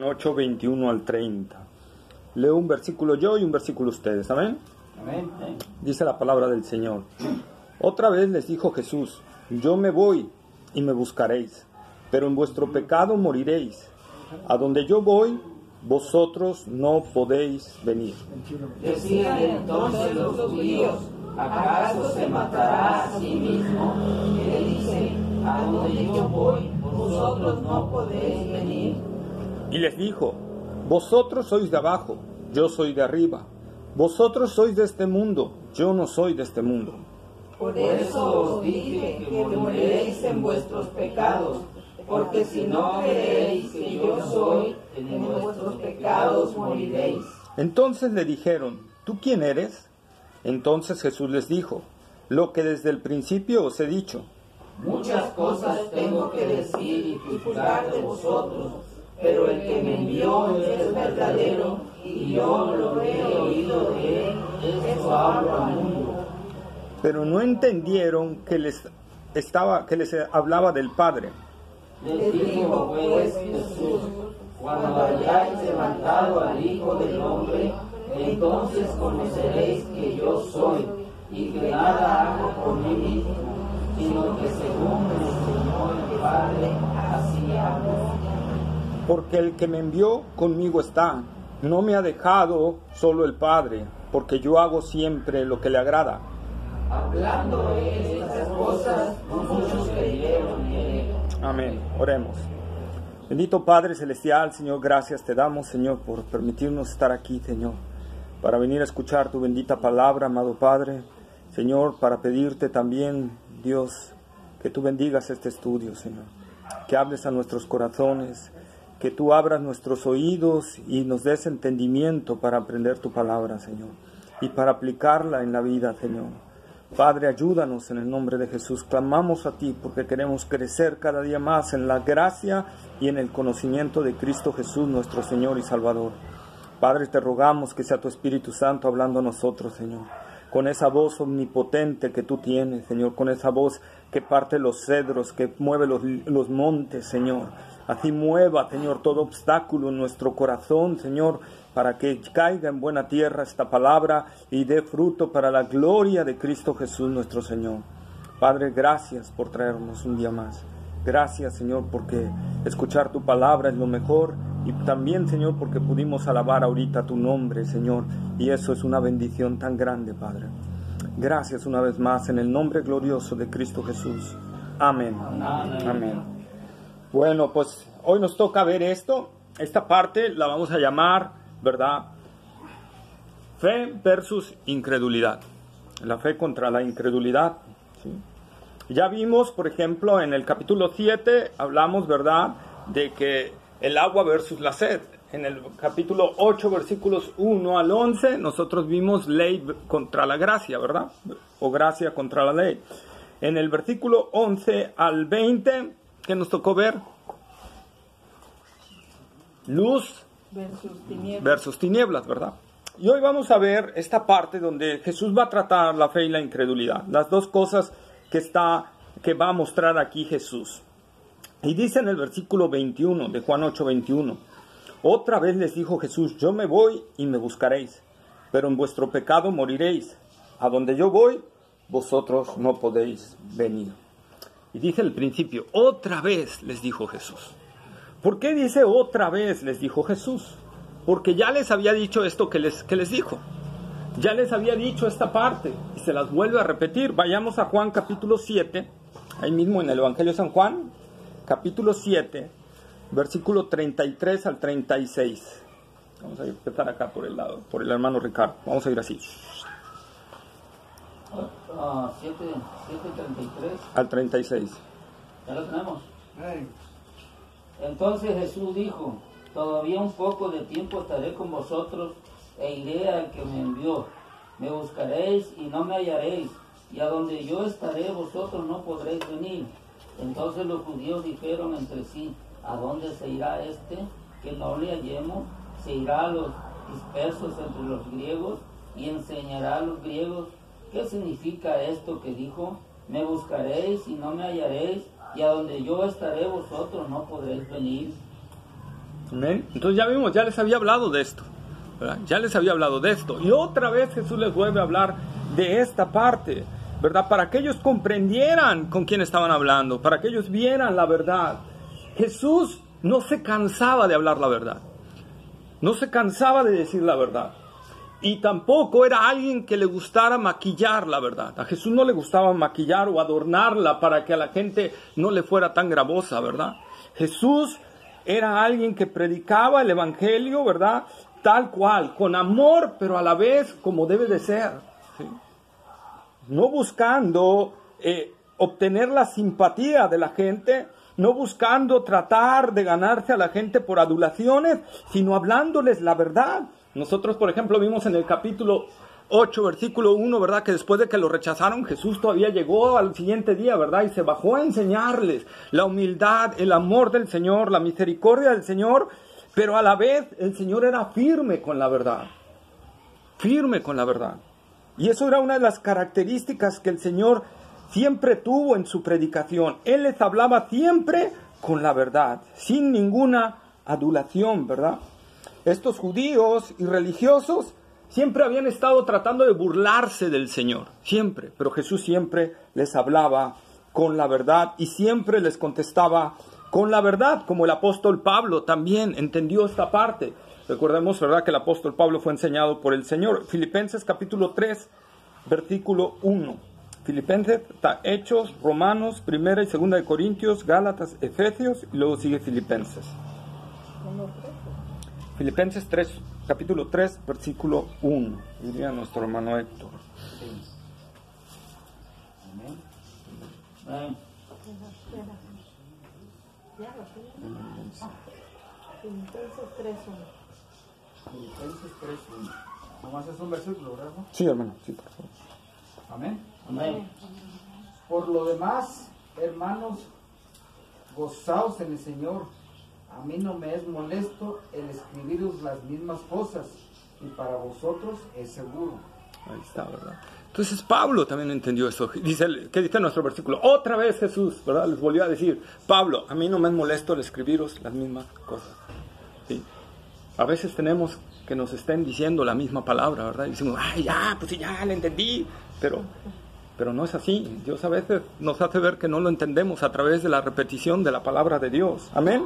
8, 21 al 30. Leo un versículo yo y un versículo ustedes. ¿Amén? Amén. Dice la palabra del Señor. Otra vez les dijo Jesús: yo me voy y me buscaréis, pero en vuestro pecado moriréis. A donde yo voy, vosotros no podéis venir. Decían entonces los judíos: ¿acaso se matará a sí mismo? Que dice: a donde yo voy, vosotros no podéis venir. Y les dijo: vosotros sois de abajo, yo soy de arriba. Vosotros sois de este mundo, yo no soy de este mundo. Por eso os dije que moriréis en vuestros pecados, porque si no creéis que yo soy, en vuestros pecados moriréis. Entonces le dijeron: ¿tú quién eres? Entonces Jesús les dijo: lo que desde el principio os he dicho. Muchas cosas tengo que decir y juzgar de vosotros, pero el que me envió es verdadero, y yo lo que he oído de él, eso hablo al mundo. Pero no entendieron que les hablaba del Padre. Les dijo pues Jesús: cuando hayáis levantado al Hijo del Hombre, entonces conoceréis que yo soy, y que nada hago por mí mismo, sino que según me enseñó el Padre, así hago. Porque el que me envió conmigo está. No me ha dejado solo el Padre, porque yo hago siempre lo que le agrada. Hablando de estas cosas, muchos creyeron en él. Amén. Oremos. Bendito Padre Celestial, Señor, gracias te damos, Señor, por permitirnos estar aquí, Señor, para venir a escuchar tu bendita palabra, amado Padre. Señor, para pedirte también, Dios, que tú bendigas este estudio, Señor, que hables a nuestros corazones, que tú abras nuestros oídos y nos des entendimiento para aprender tu palabra, Señor, y para aplicarla en la vida, Señor. Padre, ayúdanos en el nombre de Jesús. Clamamos a ti porque queremos crecer cada día más en la gracia y en el conocimiento de Cristo Jesús, nuestro Señor y Salvador. Padre, te rogamos que sea tu Espíritu Santo hablando a nosotros, Señor, con esa voz omnipotente que tú tienes, Señor, con esa voz que parte los cedros, que mueve los montes, Señor. Así mueva, Señor, todo obstáculo en nuestro corazón, Señor, para que caiga en buena tierra esta palabra y dé fruto para la gloria de Cristo Jesús, nuestro Señor. Padre, gracias por traernos un día más. Gracias, Señor, porque escuchar tu palabra es lo mejor. Y también, Señor, porque pudimos alabar ahorita tu nombre, Señor. Y eso es una bendición tan grande, Padre. Gracias una vez más en el nombre glorioso de Cristo Jesús. Amén. Amén. Amén. Bueno, pues hoy nos toca ver esta parte la vamos a llamar, ¿verdad? Fe versus incredulidad. La fe contra la incredulidad, ¿sí? Ya vimos, por ejemplo, en el capítulo 7, hablamos, ¿verdad?, de que el agua versus la sed. En el capítulo 8, versículos 1 al 11, nosotros vimos ley contra la gracia, ¿verdad? O gracia contra la ley. En el versículo 11 al 20, ¿qué nos tocó ver? Luz versus tinieblas, ¿verdad? Y hoy vamos a ver esta parte donde Jesús va a tratar la fe y la incredulidad. Las dos cosas que va a mostrar aquí Jesús. Y dice en el versículo 21 de Juan 8, 21. Otra vez les dijo Jesús: yo me voy y me buscaréis, pero en vuestro pecado moriréis. A donde yo voy, vosotros no podéis venir. Y dice el principio: otra vez les dijo Jesús. ¿Por qué dice otra vez les dijo Jesús? Porque ya les había dicho esto que les dijo. Ya les había dicho esta parte y se las vuelve a repetir. Vayamos a Juan capítulo 7, ahí mismo en el Evangelio de San Juan, capítulo 7, versículo 33 al 36. Vamos a empezar acá por el hermano Ricardo. Vamos a ir así. 7:33 al 36. ¿Ya lo tenemos? Entonces Jesús dijo: todavía un poco de tiempo estaré con vosotros e iré al que me envió. Me buscaréis y no me hallaréis, y a donde yo estaré vosotros no podréis venir. Entonces los judíos dijeron entre sí: ¿a dónde se irá este que no le hallemos? ¿Se irá a los dispersos entre los griegos y enseñará a los griegos? ¿Qué significa esto que dijo? Me buscaréis y no me hallaréis, y a donde yo estaré vosotros no podréis venir. Amén. Entonces ya vimos, ya les había hablado de esto, ¿verdad? Ya les había hablado de esto. Y otra vez Jesús les vuelve a hablar de esta parte, ¿verdad? Para que ellos comprendieran con quién estaban hablando, para que ellos vieran la verdad. Jesús no se cansaba de hablar la verdad. No se cansaba de decir la verdad. Y tampoco era alguien que le gustara maquillar la verdad. A Jesús no le gustaba maquillar o adornarla para que a la gente no le fuera tan gravosa, ¿verdad? Jesús era alguien que predicaba el evangelio, ¿verdad? Tal cual, con amor, pero a la vez como debe de ser, ¿sí? No buscando obtener la simpatía de la gente, no buscando tratar de ganarse a la gente por adulaciones, sino hablándoles la verdad. Nosotros, por ejemplo, vimos en el capítulo 8, versículo 1, ¿verdad? Que después de que lo rechazaron, Jesús todavía llegó al siguiente día, ¿verdad? Y se bajó a enseñarles la humildad, el amor del Señor, la misericordia del Señor, pero a la vez el Señor era firme con la verdad. Firme con la verdad. Y eso era una de las características que el Señor siempre tuvo en su predicación. Él les hablaba siempre con la verdad, sin ninguna adulación, ¿verdad? Estos judíos y religiosos siempre habían estado tratando de burlarse del Señor, siempre, pero Jesús siempre les hablaba con la verdad y siempre les contestaba con la verdad, como el apóstol Pablo también entendió esta parte. Recordemos, ¿verdad?, que el apóstol Pablo fue enseñado por el Señor. Filipenses capítulo 3, versículo 1. Filipenses, Hechos, Romanos, 1 y 2 de Corintios, Gálatas, Efesios, y luego sigue Filipenses. Filipenses 3, capítulo 3, versículo 1, diría nuestro hermano Héctor. Amén. Filipenses 3:1. Filipenses 3:1. Nomás es un versículo, ¿verdad? Sí, hermano, sí, por favor. Amén. Amén. Por lo demás, hermanos, gozaos en el Señor. A mí no me es molesto el escribiros las mismas cosas, y para vosotros es seguro. Ahí está, ¿verdad? Entonces Pablo también entendió eso. Dice, ¿qué dice nuestro versículo? Otra vez Jesús, ¿verdad? Les volvió a decir, Pablo, a mí no me es molesto el escribiros las mismas cosas. ¿Sí? A veces tenemos que nos estén diciendo la misma palabra, ¿verdad? Y decimos, ay, ya, pues sí, ya, la entendí. Pero no es así. Dios a veces nos hace ver que no lo entendemos a través de la repetición de la palabra de Dios. ¿Amén?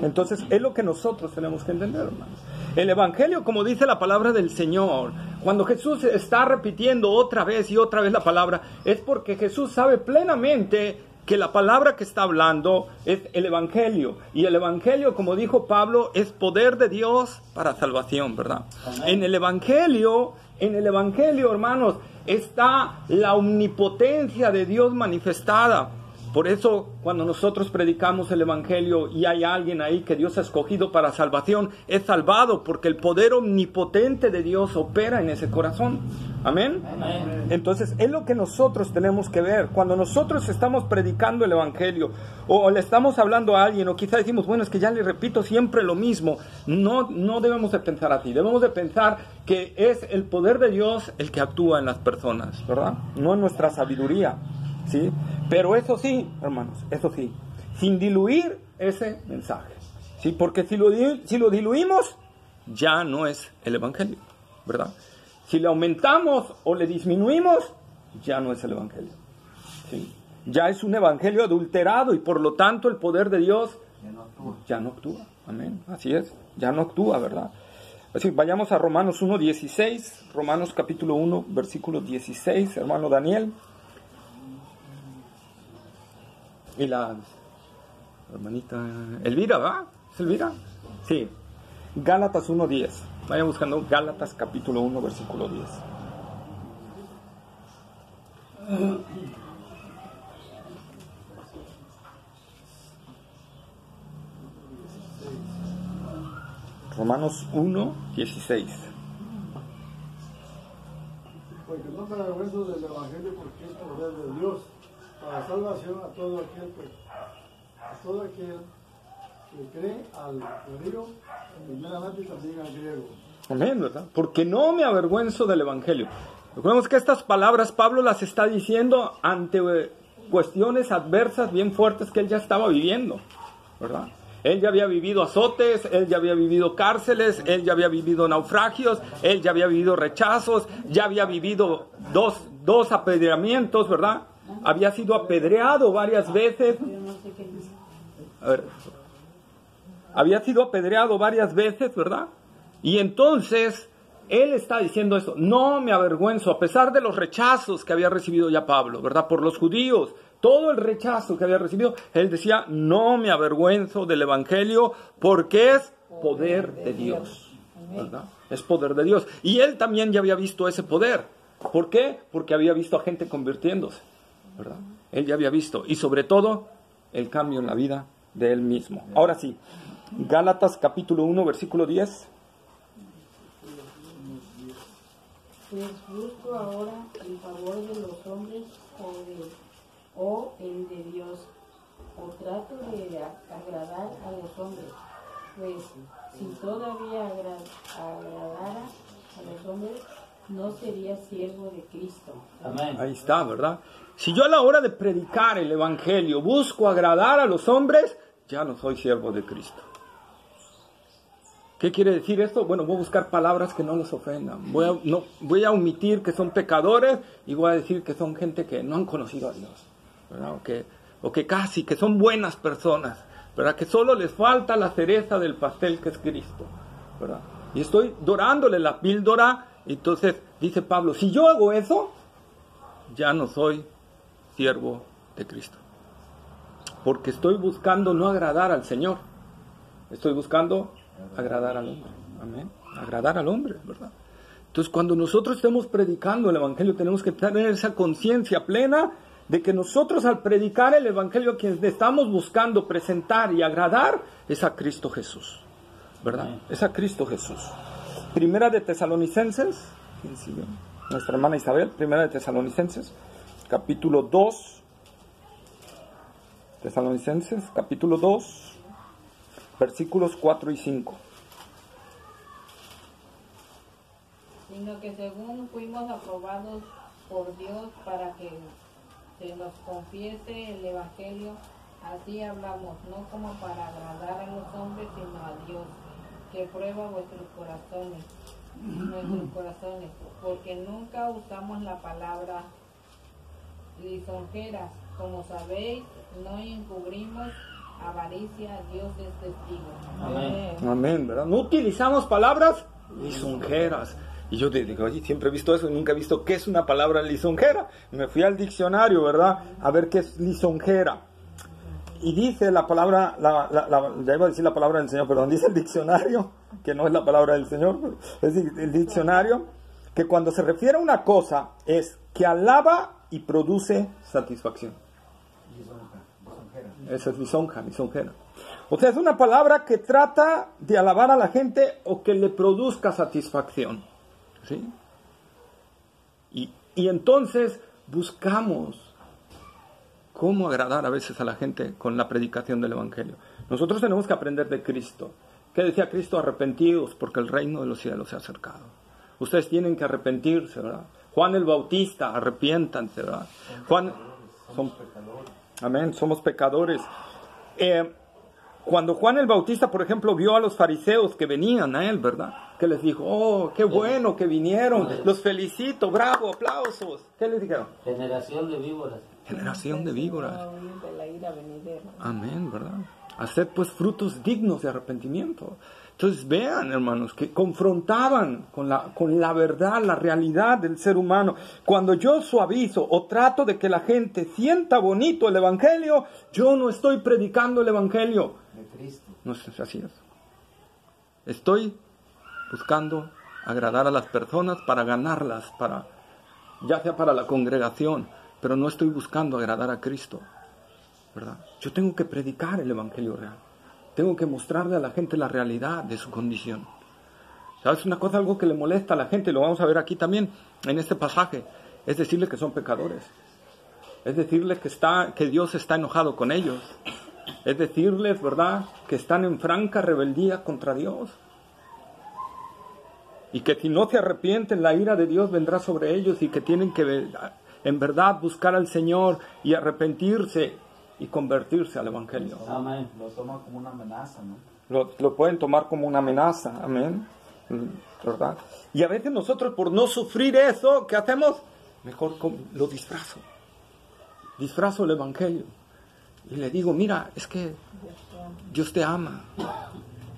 Entonces es lo que nosotros tenemos que entender, hermanos. El Evangelio, como dice la palabra del Señor, cuando Jesús está repitiendo otra vez y otra vez la palabra, es porque Jesús sabe plenamente que la palabra que está hablando es el Evangelio. Y el Evangelio, como dijo Pablo, es poder de Dios para salvación, ¿verdad? En el Evangelio, hermanos, está la omnipotencia de Dios manifestada. Por eso, cuando nosotros predicamos el Evangelio y hay alguien ahí que Dios ha escogido para salvación, es salvado porque el poder omnipotente de Dios opera en ese corazón. ¿Amén? Amén. Entonces, es lo que nosotros tenemos que ver. Cuando nosotros estamos predicando el Evangelio o le estamos hablando a alguien o quizá decimos, bueno, es que ya le repito siempre lo mismo, no debemos de pensar así. Debemos de pensar que es el poder de Dios el que actúa en las personas, ¿verdad? No en nuestra sabiduría, ¿sí? Pero eso sí, hermanos, eso sí, sin diluir ese mensaje, ¿sí? Porque si lo diluimos, ya no es el Evangelio, ¿verdad? Si le aumentamos o le disminuimos, ya no es el Evangelio, ¿sí? Ya es un Evangelio adulterado y por lo tanto el poder de Dios ya no actúa. Amén, así es, ya no actúa, ¿verdad? Así, vayamos a Romanos 1:16, Romanos capítulo 1, versículo 16, hermano Daniel. Y la hermanita Elvira, ¿va? ¿Es Elvira? Sí. Gálatas 1:10. Vayan buscando Gálatas capítulo 1, versículo 10. Romanos 1:16. Porque no me avergüenzo del Evangelio, porque es poder de Dios para salvación a todo aquel que cree, al judío, primeramente también al griego. Amén, ¿verdad? Porque no me avergüenzo del Evangelio. Recordemos que estas palabras Pablo las está diciendo ante cuestiones adversas bien fuertes que él ya estaba viviendo, ¿verdad? Él ya había vivido azotes, él ya había vivido cárceles, él ya había vivido naufragios, él ya había vivido rechazos, ya había vivido dos apedreamientos, ¿verdad? Había sido apedreado varias veces. A ver, había sido apedreado varias veces, ¿verdad? Y entonces él está diciendo eso, no me avergüenzo, a pesar de los rechazos que había recibido ya Pablo, ¿verdad? Por los judíos, todo el rechazo que había recibido, él decía, no me avergüenzo del evangelio porque es poder de Dios, ¿verdad? Es poder de Dios. Y él también ya había visto ese poder. ¿Por qué? Porque había visto a gente convirtiéndose, ¿verdad? Él ya había visto, y sobre todo, el cambio en la vida de él mismo. Ahora sí, Gálatas capítulo 1, versículo 10. Pues busco ahora el favor de los hombres o el de Dios, o trato de agradar a los hombres, pues si todavía agradara a los hombres, no sería siervo de Cristo. Amén. Ahí está, ¿verdad? Si yo a la hora de predicar el evangelio busco agradar a los hombres, ya no soy siervo de Cristo. ¿Qué quiere decir esto? Bueno, voy a buscar palabras que no los ofendan. Voy a omitir que son pecadores y voy a decir que son gente que no han conocido a Dios, ¿verdad? O que casi, que son buenas personas, ¿verdad? Que solo les falta la cereza del pastel que es Cristo, ¿verdad? Y estoy dorándole la píldora. Entonces dice Pablo, si yo hago eso, ya no soy siervo de Cristo. Porque estoy buscando no agradar al Señor. Estoy buscando agradar al hombre. Amén. Agradar al hombre, ¿verdad? Entonces, cuando nosotros estemos predicando el evangelio, tenemos que tener esa conciencia plena de que nosotros al predicar el evangelio, a quien estamos buscando presentar y agradar es a Cristo Jesús, ¿verdad? Es a Cristo Jesús. Primera de Tesalonicenses, ¿quién siguió? Nuestra hermana Isabel. Primera de Tesalonicenses, capítulo 2. Tesalonicenses, capítulo 2. Versículos 4 y 5. Sino que según fuimos aprobados por Dios para que se nos confiese el Evangelio, así hablamos, no como para agradar a los hombres, sino a Dios, que prueba nuestros corazones, porque nunca usamos la palabra lisonjeras, como sabéis, no encubrimos avaricia, Dios es testigo. Amén. Amén, ¿verdad? No utilizamos palabras lisonjeras. Y yo te digo, oye, siempre he visto eso y nunca he visto qué es una palabra lisonjera. Me fui al diccionario, ¿verdad? A ver qué es lisonjera. Y dice la palabra, ya iba a decir la palabra del Señor, perdón, dice el diccionario, que no es la palabra del Señor, es el diccionario, que cuando se refiere a una cosa es que alaba y produce satisfacción. Esa es lisonjera. O sea, es una palabra que trata de alabar a la gente o que le produzca satisfacción, ¿sí? Y entonces buscamos cómo agradar a veces a la gente con la predicación del evangelio. Nosotros tenemos que aprender de Cristo. ¿Qué decía Cristo? Arrepentidos, porque el reino de los cielos se ha acercado. Ustedes tienen que arrepentirse, ¿verdad? Juan el Bautista, arrepiéntanse, ¿verdad? Amén, somos pecadores. Cuando Juan el Bautista, por ejemplo, vio a los fariseos que venían a él, ¿verdad? Que les dijo, oh, qué bueno que vinieron, los felicito, bravo, aplausos. ¿Qué les dijeron? Generación de víboras. Generación de víboras. Amén, ¿verdad? Haced pues frutos dignos de arrepentimiento. Entonces vean, hermanos, que confrontaban con la verdad, la realidad del ser humano. Cuando yo suavizo o trato de que la gente sienta bonito el evangelio, yo no estoy predicando el evangelio. No es así. Estoy buscando agradar a las personas para ganarlas, ya sea para la congregación, pero no estoy buscando agradar a Cristo, ¿verdad? Yo tengo que predicar el evangelio real. Tengo que mostrarle a la gente la realidad de su condición. ¿Sabes una cosa? Algo que le molesta a la gente, lo vamos a ver aquí también, en este pasaje, es decirle que son pecadores. Es decirles que Dios está enojado con ellos. Es decirles, ¿verdad?, que están en franca rebeldía contra Dios. Y que si no se arrepienten, la ira de Dios vendrá sobre ellos y que tienen que, en verdad, buscar al Señor y arrepentirse y convertirse al Evangelio. Amén. Lo toma como una amenaza, ¿no? Lo pueden tomar como una amenaza, amén, ¿verdad? Y a veces nosotros, por no sufrir eso, ¿qué hacemos? Mejor lo disfrazo el Evangelio y le digo, mira, es que Dios te ama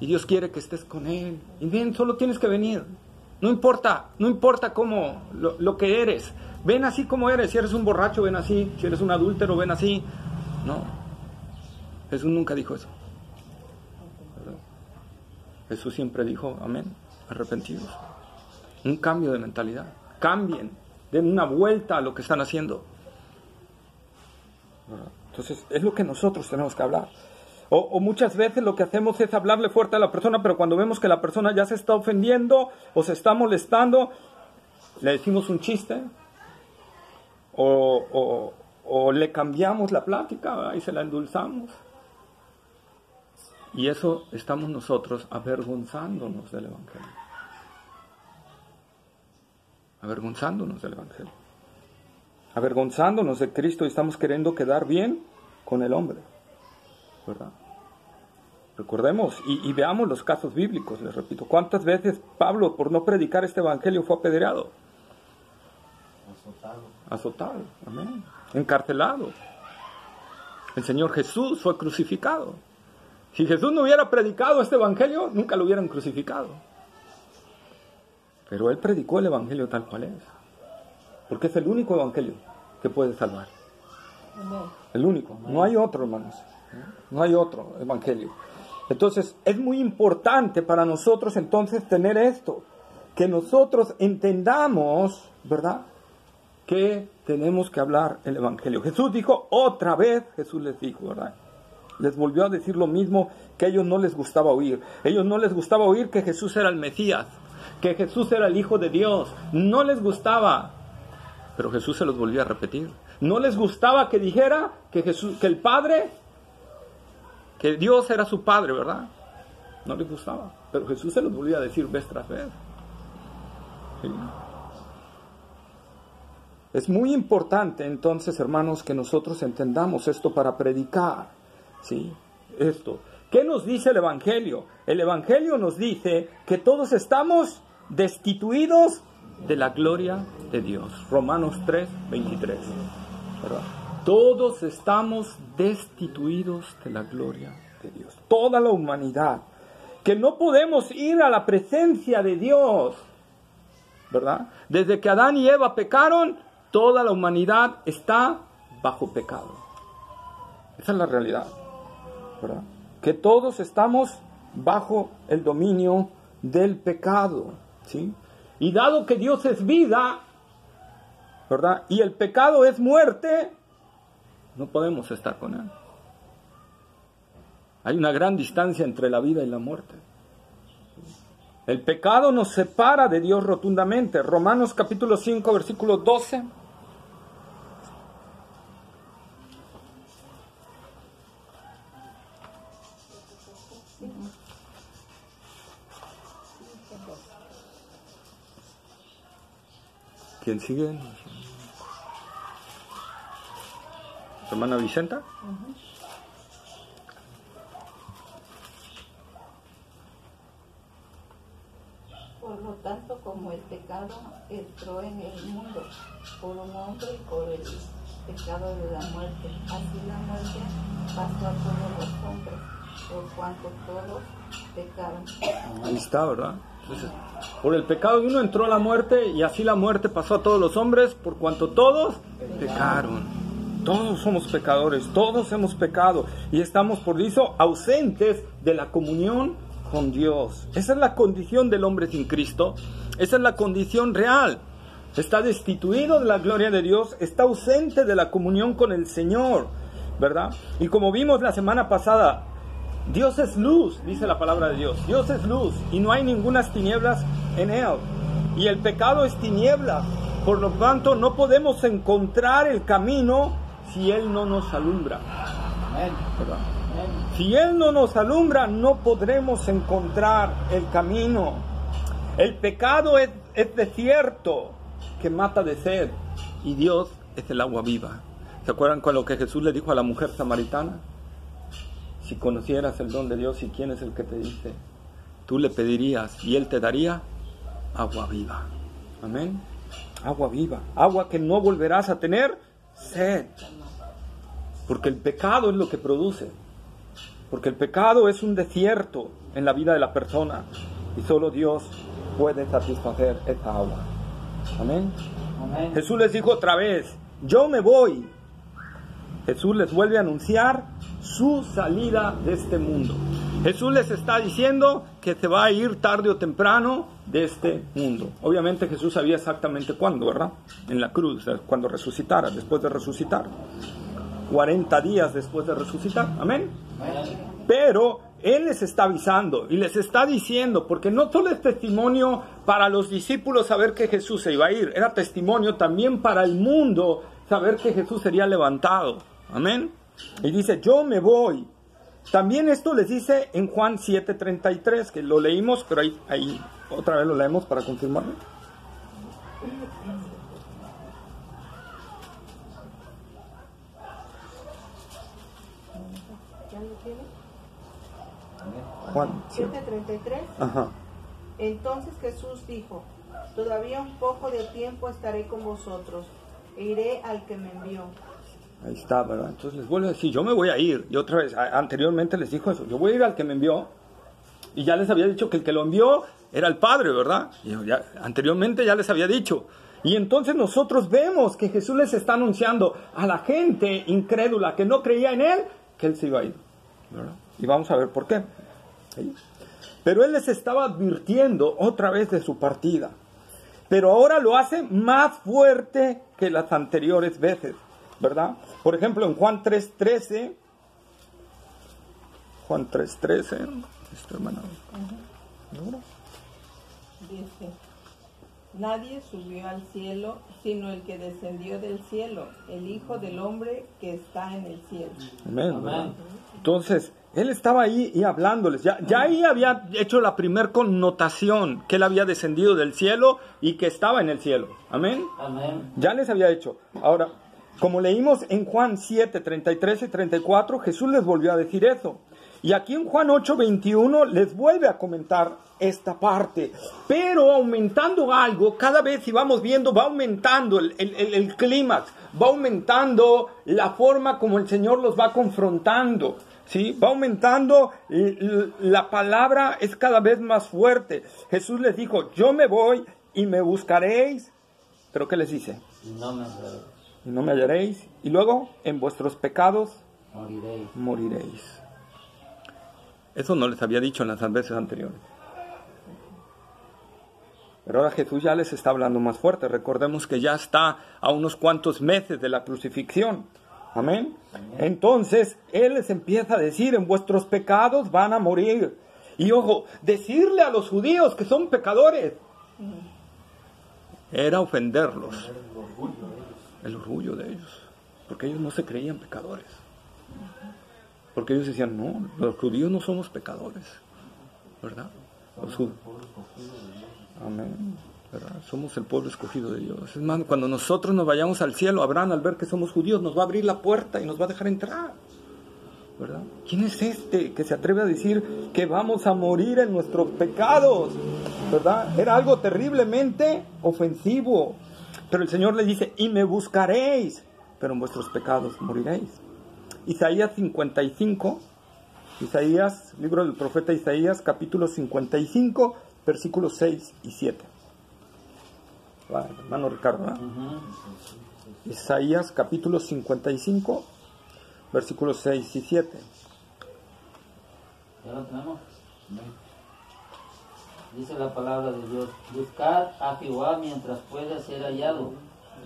y Dios quiere que estés con Él, y bien, solo tienes que venir, no importa cómo, lo que eres, ven así como eres. Si eres un borracho, ven así. Si eres un adúltero, ven así. No, Jesús nunca dijo eso, ¿verdad? Jesús siempre dijo, amén, arrepentidos, un cambio de mentalidad, cambien, den una vuelta a lo que están haciendo, ¿verdad? Entonces es lo que nosotros tenemos que hablar. O muchas veces lo que hacemos es hablarle fuerte a la persona, pero cuando vemos que la persona ya se está ofendiendo o se está molestando, le decimos un chiste o le cambiamos la plática, ¿verdad? Y se la endulzamos. Y eso estamos nosotros avergonzándonos del Evangelio. Avergonzándonos del Evangelio. Avergonzándonos de Cristo, y estamos queriendo quedar bien con el hombre, ¿verdad? Recordemos y veamos los casos bíblicos, les repito. ¿Cuántas veces Pablo, por no predicar este Evangelio, fue apedreado? Azotado, amén. Encarcelado. El Señor Jesús fue crucificado. Si Jesús no hubiera predicado este Evangelio, nunca lo hubieran crucificado. Pero Él predicó el Evangelio tal cual es. Porque es el único Evangelio que puede salvar. El único. No hay otro, hermanos. No hay otro Evangelio. Entonces, es muy importante para nosotros entonces tener esto. Que nosotros entendamos, ¿verdad?, que tenemos que hablar el Evangelio. Jesús dijo otra vez, Jesús les dijo, ¿verdad? Les volvió a decir lo mismo que a ellos no les gustaba oír. A ellos no les gustaba oír que Jesús era el Mesías, que Jesús era el Hijo de Dios. No les gustaba. Pero Jesús se los volvió a repetir. No les gustaba que dijera que Jesús, que el Padre, que Dios era su Padre, ¿verdad? No les gustaba. Pero Jesús se los volvió a decir vez tras vez. ¿Sí? Es muy importante entonces, hermanos, que nosotros entendamos esto para predicar, ¿sí? Esto. ¿Qué nos dice el Evangelio? El Evangelio nos dice que todos estamos destituidos de la gloria de Dios. Romanos 3, 23. ¿Verdad? Todos estamos destituidos de la gloria de Dios. Toda la humanidad. Que no podemos ir a la presencia de Dios, ¿verdad? Desde que Adán y Eva pecaron, toda la humanidad está bajo pecado. Esa es la realidad, ¿verdad? Que todos estamos bajo el dominio del pecado, ¿sí? Y dado que Dios es vida, ¿verdad?, y el pecado es muerte, no podemos estar con Él. Hay una gran distancia entre la vida y la muerte. El pecado nos separa de Dios rotundamente. Romanos capítulo 5, versículo 12. ¿Quién sigue? ¿Hermana Vicenta? Por lo tanto, como el pecado entró en el mundo por un hombre y por el pecado de la muerte, así la muerte pasó a todos los hombres, por cuanto todos pecaron. Ahí está, ¿verdad? Entonces, por el pecado de uno entró la muerte, y así la muerte pasó a todos los hombres, por cuanto todos pecaron. Todos somos pecadores, todos hemos pecado, y estamos por eso ausentes de la comunión con Dios. Esa es la condición del hombre sin Cristo. Esa es la condición real. Está destituido de la gloria de Dios, está ausente de la comunión con el Señor, ¿verdad? Y como vimos la semana pasada, Dios es luz, dice la palabra de Dios. Dios es luz y no hay ningunas tinieblas en Él. Y el pecado es tiniebla. Por lo tanto, no podemos encontrar el camino si Él no nos alumbra. ¿Verdad? Si Él no nos alumbra, no podremos encontrar el camino. El pecado es desierto que mata de sed, y Dios es el agua viva. ¿Se acuerdan con lo que Jesús le dijo a la mujer samaritana? Si conocieras el don de Dios y quién es el que te dice, tú le pedirías y Él te daría agua viva. Amén. Agua viva, agua que no volverás a tener sed. Porque el pecado es lo que produce. Porque el pecado es un desierto en la vida de la persona. Y solo Dios puede satisfacer esa agua. Amén. Amén. Jesús les dijo otra vez, yo me voy. Jesús les vuelve a anunciar su salida de este mundo. Jesús les está diciendo que se va a ir tarde o temprano de este mundo. Obviamente Jesús sabía exactamente cuándo, ¿verdad? En la cruz, cuando resucitara, después de resucitar. 40 días después de resucitar. Amén. Pero Él les está avisando y les está diciendo, porque no solo es testimonio para los discípulos saber que Jesús se iba a ir, era testimonio también para el mundo saber que Jesús sería levantado. Amén. Y dice, yo me voy. También esto les dice en Juan 7:33, que lo leímos, pero ahí otra vez lo leemos para confirmarlo. ¿Ya lo tiene? Juan 7:33. Ajá. Entonces Jesús dijo, todavía un poco de tiempo estaré con vosotros, e iré al que me envió. Ahí está, ¿verdad? Entonces les vuelvo a decir, yo me voy a ir. Y otra vez, anteriormente les dijo eso, yo voy a ir al que me envió. Y ya les había dicho que el que lo envió era el Padre, ¿verdad? Y anteriormente ya les había dicho. Y entonces nosotros vemos que Jesús les está anunciando a la gente incrédula que no creía en Él, que Él se iba a ir, ¿verdad? Y vamos a ver por qué. ¿Sí? Pero Él les estaba advirtiendo otra vez de su partida. Pero ahora lo hace más fuerte que las anteriores veces, ¿verdad? Por ejemplo, en Juan 3:13, hermano. Dice, nadie subió al cielo, sino el que descendió del cielo, el Hijo del Hombre que está en el cielo. Amén, ¿verdad? Entonces, Él estaba ahí y hablándoles. Ya ahí había hecho la primer connotación, que Él había descendido del cielo y que estaba en el cielo. Amén. Amén. Ya les había hecho. Ahora, como leímos en Juan 7:33 y 34, Jesús les volvió a decir eso. Y aquí en Juan 8:21 les vuelve a comentar esta parte. Pero aumentando algo, cada vez si vamos viendo, va aumentando el clímax, va aumentando la forma como el Señor los va confrontando. ¿Sí? Va aumentando, la palabra es cada vez más fuerte. Jesús les dijo, yo me voy y me buscaréis. ¿Pero qué les dice? No me hallaréis. Y no me hallaréis. Y luego, en vuestros pecados Moriréis. Eso no les había dicho en las veces anteriores. Pero ahora Jesús ya les está hablando más fuerte. Recordemos que ya está a unos cuantos meses de la crucifixión. Amén. Entonces, Él les empieza a decir, en vuestros pecados van a morir. Y ojo, decirle a los judíos que son pecadores era ofenderlos. El orgullo de ellos. Porque ellos no se creían pecadores. Porque ellos decían, no, los judíos no somos pecadores. ¿Verdad? Amén. ¿Verdad? Somos el pueblo escogido de Dios. Es más, cuando nosotros nos vayamos al cielo, Abraham, al ver que somos judíos, nos va a abrir la puerta y nos va a dejar entrar. ¿Verdad? ¿Quién es este que se atreve a decir que vamos a morir en nuestros pecados? ¿Verdad? Era algo terriblemente ofensivo. Pero el Señor le dice, y me buscaréis, pero en vuestros pecados moriréis. Isaías 55, libro del profeta Isaías, capítulo 55, versículos 6 y 7. Hermano Ricardo, ¿eh? Isaías capítulo 55, versículos 6 y 7. ¿Ya lo tenemos? Dice la palabra de Dios, buscad a Jehová mientras pueda ser hallado,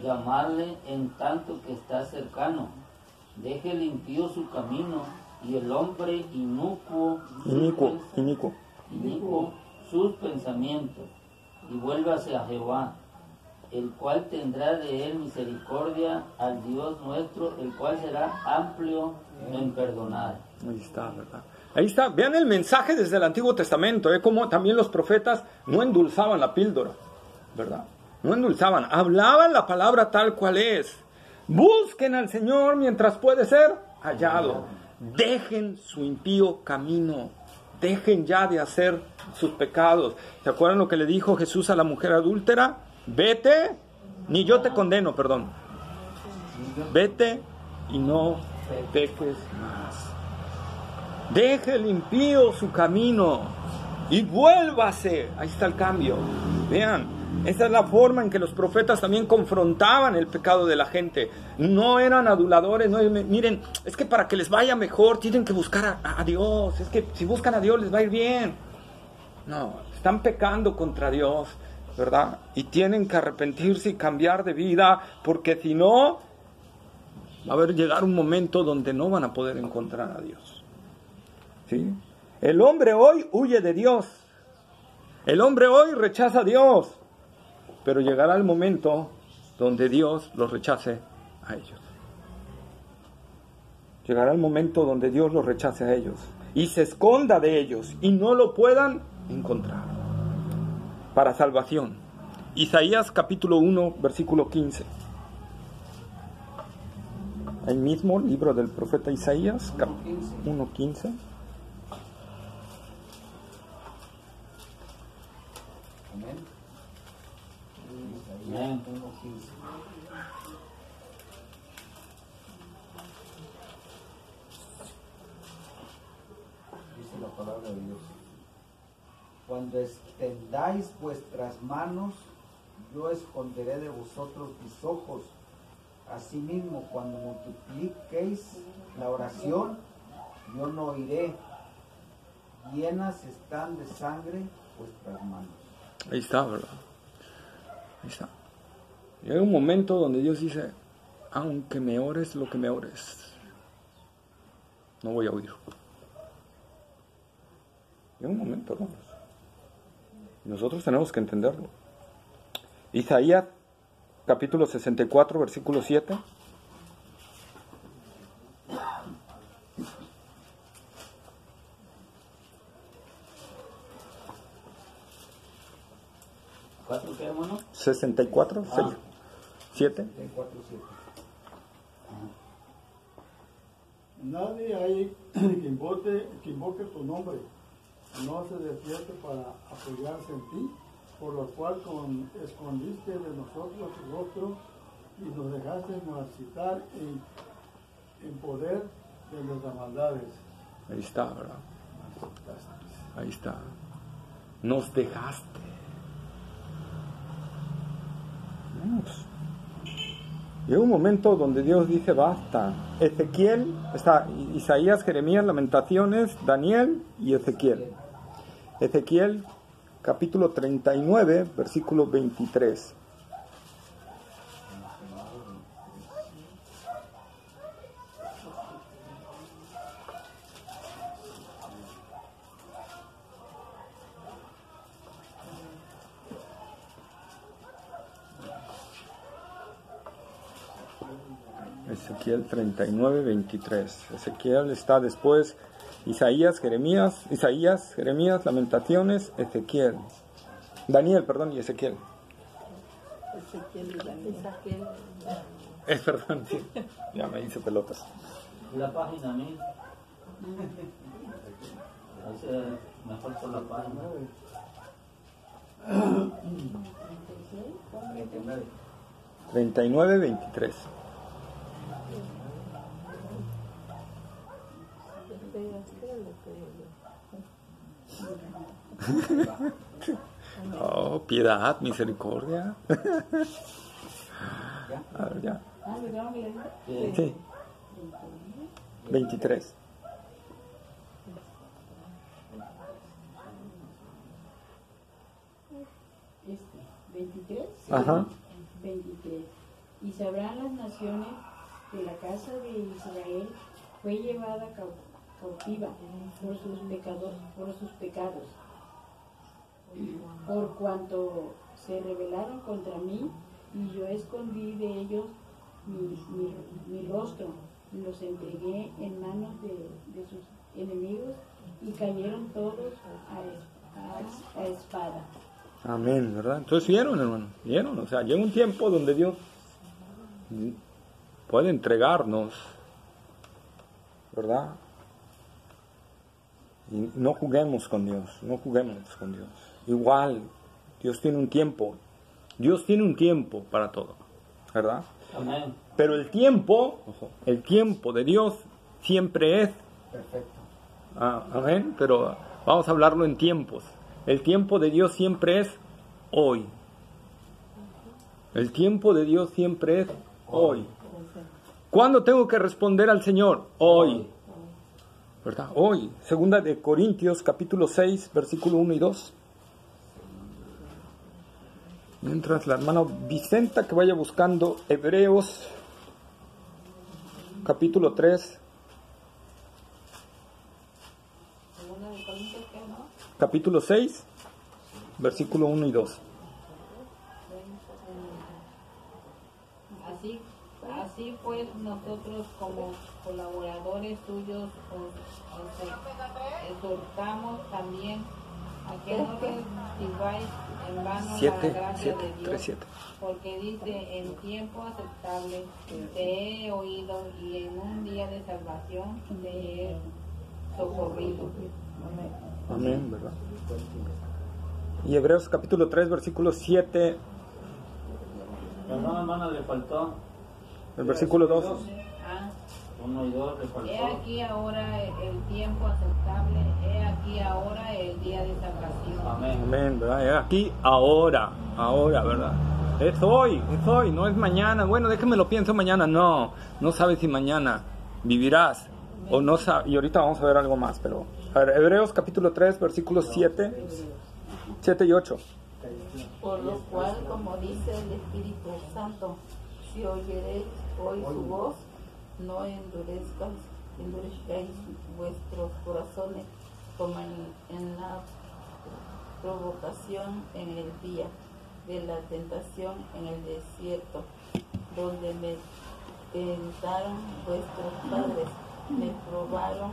llamarle en tanto que está cercano, deje limpio su camino y el hombre inicuo sus pensamientos, y vuélvase a Jehová, el cual tendrá de él misericordia, al Dios nuestro, el cual será amplio en perdonar. Ahí está, ¿verdad? Ahí está, vean el mensaje desde el Antiguo Testamento, como también los profetas no endulzaban la píldora, ¿verdad? No endulzaban, hablaban la palabra tal cual es, Busquen al Señor mientras puede ser hallado. Dejen su impío camino. Dejen ya de hacer sus pecados. ¿Se acuerdan lo que le dijo Jesús a la mujer adúltera? Vete, ni yo te condeno, perdón. Vete y no peques más. Deje el impío su camino y vuélvase. Ahí está el cambio. Vean, esa es la forma en que los profetas también confrontaban el pecado de la gente. No eran aduladores. No, miren, es que para que les vaya mejor tienen que buscar a Dios. Es que si buscan a Dios les va a ir bien. No, están pecando contra Dios, ¿verdad? Y tienen que arrepentirse y cambiar de vida, porque si no, va a llegar un momento donde no van a poder encontrar a Dios. ¿Sí? El hombre hoy huye de Dios. El hombre hoy rechaza a Dios. Pero llegará el momento donde Dios los rechace a ellos. Llegará el momento donde Dios los rechace a ellos y se esconda de ellos y no lo puedan encontrar para salvación. Isaías capítulo 1 versículo 15. El mismo libro del profeta Isaías 1:15. Amén. Amén. 1:15. Dice la palabra de Dios: cuando extendáis vuestras manos, yo esconderé de vosotros mis ojos. Asimismo, cuando multipliquéis la oración, yo no oiré. Llenas están de sangre vuestras manos. Ahí está, ¿verdad? Ahí está. Llega un momento donde Dios dice, aunque me ores lo que me ores, no voy a oír. Llega un momento, hermanos. Nosotros tenemos que entenderlo. Isaías capítulo 64, versículo 7. ¿Cuatro qué, hermano? 64, 7. 4:7. Nadie hay que invoque tu nombre, no se despierte para apoyarse en ti, por lo cual escondiste de nosotros tu rostro y nos dejaste marchitar en poder de nuestras maldades. Ahí está, ¿verdad? Ahí está. Nos dejaste. Vamos. Llega un momento donde Dios dice basta. Ezequiel, está Isaías, Jeremías, Lamentaciones, Daniel y Ezequiel. Ezequiel capítulo 39, versículo 23. Ezequiel 39, 23. Ezequiel está después Isaías, Jeremías, Lamentaciones, Ezequiel. Daniel, perdón, y Ezequiel. Perdón, sí. Ya me hice pelotas. La página 1000. Mejor por la página. 39, 23. Oh, piedad, misericordia. A ver, ya. Sí. 23. Este, 23. Ajá. 23. Y sabrán las naciones que la casa de Israel fue llevada cautiva por sus pecados, por cuanto se rebelaron contra mí, y yo escondí de ellos mi rostro, y los entregué en manos de sus enemigos, y cayeron todos a espada. Amén, ¿verdad? Entonces vieron, hermano, vieron, o sea, llega un tiempo donde Dios puede entregarnos, ¿verdad? Y no juguemos con Dios, no juguemos con Dios. Igual, Dios tiene un tiempo para todo, ¿verdad? Amén. Pero el tiempo de Dios siempre es Perfecto. amén, pero vamos a hablarlo en tiempos. El tiempo de Dios siempre es hoy. El tiempo de Dios siempre es hoy. ¿Cuándo tengo que responder al Señor? Hoy. ¿Verdad? Hoy. Segunda de Corintios, capítulo 6, versículo 1 y 2. Mientras la hermana Vicenta que vaya buscando Hebreos, capítulo 3. Capítulo 6, versículo 1 y 2. Así pues, nosotros como colaboradores suyos os exhortamos también a que no recibáis en vano la gracia de Dios, 7. porque dice, en tiempo aceptable te he oído y en un día de salvación te he socorrido. Amén, ¿verdad? Y Hebreos capítulo 3, versículo 7, Perdón, hermana, le faltó el versículo 2. 1 y 2, le He faltó. aquí ahora el tiempo aceptable, he aquí ahora el día de salvación. Amén. Amén, ¿verdad? Aquí, ahora, ¿verdad? Es hoy, no es mañana. Bueno, déjame lo pienso mañana. No sabes si mañana vivirás o no sabes. Y ahorita vamos a ver algo más, pero a ver, Hebreos capítulo 3, versículos 7 y 8. Por lo cual, como dice el Espíritu Santo, si oyereis hoy su voz, no endurezcáis vuestros corazones como en la provocación en el día de la tentación en el desierto, donde me tentaron vuestros padres, me probaron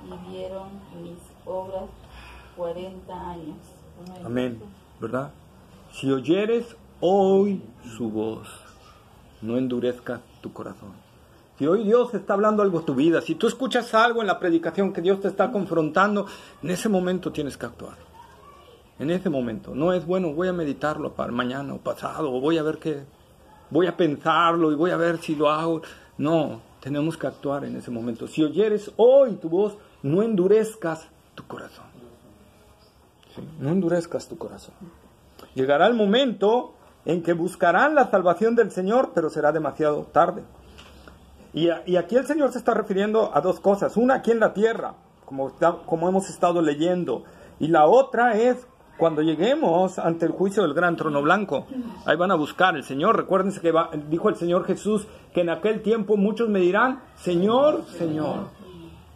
y vieron mis obras 40 años. Amén, ¿verdad? Si oyeres hoy su voz, no endurezcas tu corazón. Si hoy Dios está hablando algo a tu vida, si tú escuchas algo en la predicación que Dios te está confrontando, en ese momento tienes que actuar. En ese momento. No es bueno, voy a meditarlo para mañana o pasado, o voy a ver qué, voy a pensarlo y voy a ver si lo hago. No, tenemos que actuar en ese momento. Si oyeres hoy tu voz, no endurezcas tu corazón. ¿Sí? No endurezcas tu corazón. Llegará el momento en que buscarán la salvación del Señor, pero será demasiado tarde. Y aquí el Señor se está refiriendo a dos cosas. Una aquí en la tierra, como hemos estado leyendo. Y la otra es cuando lleguemos ante el juicio del gran trono blanco. Ahí van a buscar el Señor. Recuérdense que dijo el Señor Jesús que en aquel tiempo muchos me dirán, Señor, Señor,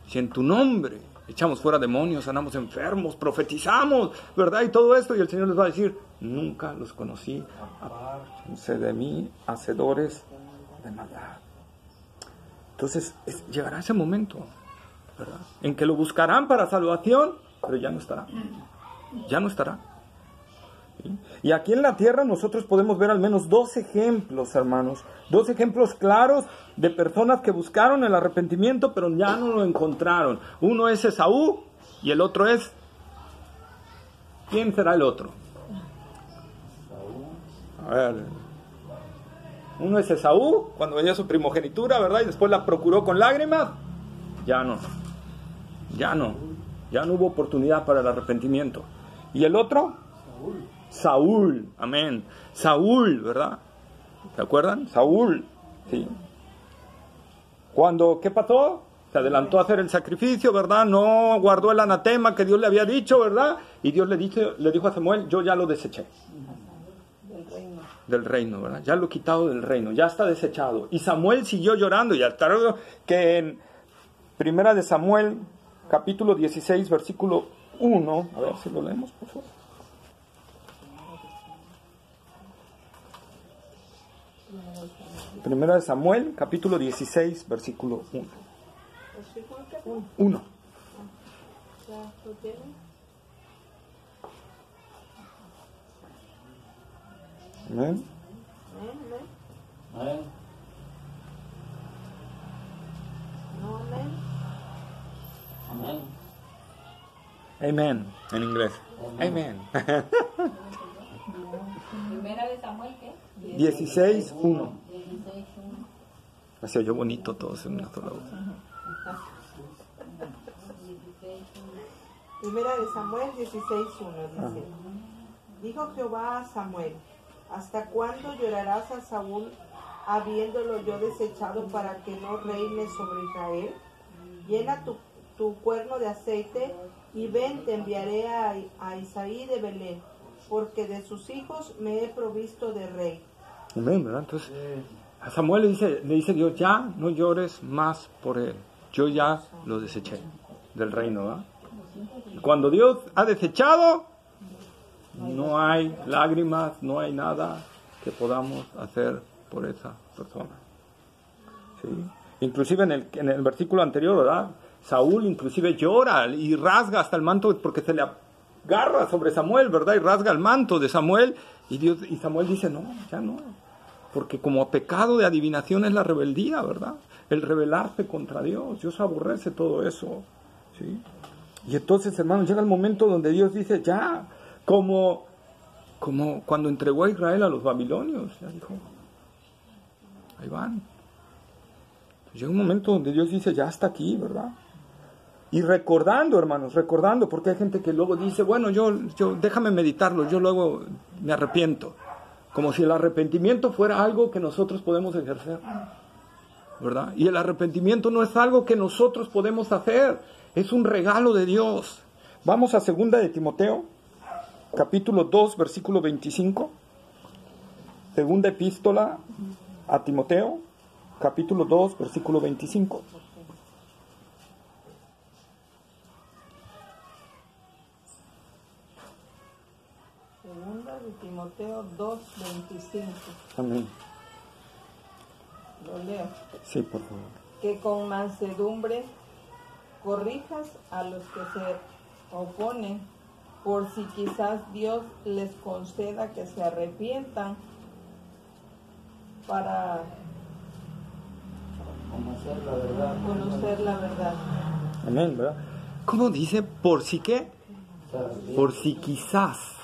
si en tu nombre echamos fuera demonios, sanamos enfermos, profetizamos, ¿verdad? Y todo esto, y el Señor les va a decir, nunca los conocí, apártense de mí, hacedores de maldad. Entonces, llegará ese momento, ¿verdad? En que lo buscarán para salvación, pero ya no estará. Ya no estará. ¿Sí? Y aquí en la tierra nosotros podemos ver al menos 2 ejemplos, hermanos. 2 ejemplos claros de personas que buscaron el arrepentimiento, pero ya no lo encontraron. Uno es Esaú y el otro es... ¿Quién será el otro? A ver... Uno es Esaú, cuando venía su primogenitura, ¿verdad? Y después la procuró con lágrimas. Ya no hubo oportunidad para el arrepentimiento. ¿Y el otro? Saúl, amén. Saúl, ¿verdad? ¿Se acuerdan? Saúl, sí. ¿Qué pasó? Se adelantó a hacer el sacrificio, ¿verdad? No guardó el anatema que Dios le había dicho, ¿verdad? Y Dios le dijo a Samuel, yo ya lo deseché. Del reino, ¿verdad? Ya lo he quitado del reino, ya está desechado. Y Samuel siguió llorando y hasta que en Primera de Samuel, capítulo 16, versículo 1, a ver si lo leemos, por favor. Primera de Samuel, capítulo 16, versículo 1. 1. Amén. Amén. Amen, en inglés. Amen. Primera de Samuel, ¿qué? 16:1. 16:1. Se oyó bonito todos en una sola voz. Primera de Samuel 16:1 dice: Dijo Jehová a Samuel: ¿Hasta cuándo llorarás a Saúl, habiéndolo yo desechado para que no reine sobre Israel? Llena tu cuerno de aceite y ven, te enviaré a Isaí de Belén, porque de sus hijos me he provisto de rey. Amén, ¿verdad? Entonces, a Samuel le dice Dios, ya no llores más por él. Yo ya lo deseché del reino, ¿verdad? Y cuando Dios ha desechado, no hay lágrimas, no hay nada que podamos hacer por esa persona. ¿Sí? Inclusive en el versículo anterior, ¿verdad? Saúl inclusive llora y rasga hasta el manto porque se le agarra sobre Samuel, ¿verdad? Y rasga el manto de Samuel y Samuel dice, no, ya no. Porque como pecado de adivinación es la rebeldía, ¿verdad? El rebelarse contra Dios. Dios aborrece todo eso, ¿sí? Y entonces, hermanos, llega el momento donde Dios dice, ya, como cuando entregó a Israel a los babilonios, ya dijo, ahí van. Llega un momento donde Dios dice, ya está aquí, ¿verdad? Y recordando, hermanos, porque hay gente que luego dice, bueno, yo déjame meditarlo, yo luego me arrepiento. Como si el arrepentimiento fuera algo que nosotros podemos ejercer, ¿verdad? Y el arrepentimiento no es algo que nosotros podemos hacer, es un regalo de Dios. Vamos a 2 de Timoteo, capítulo 2, versículo 25. Segunda epístola a Timoteo, capítulo 2, versículo 25. Segunda de Timoteo 2:25. Amén. Lo leo. Sí, por favor. Que con mansedumbre corrijas a los que se oponen, por si quizás Dios les conceda que se arrepientan para Conocer la verdad. conocer la verdad. Amén, ¿verdad? ¿Cómo dice? ¿Por si qué? Por si quizás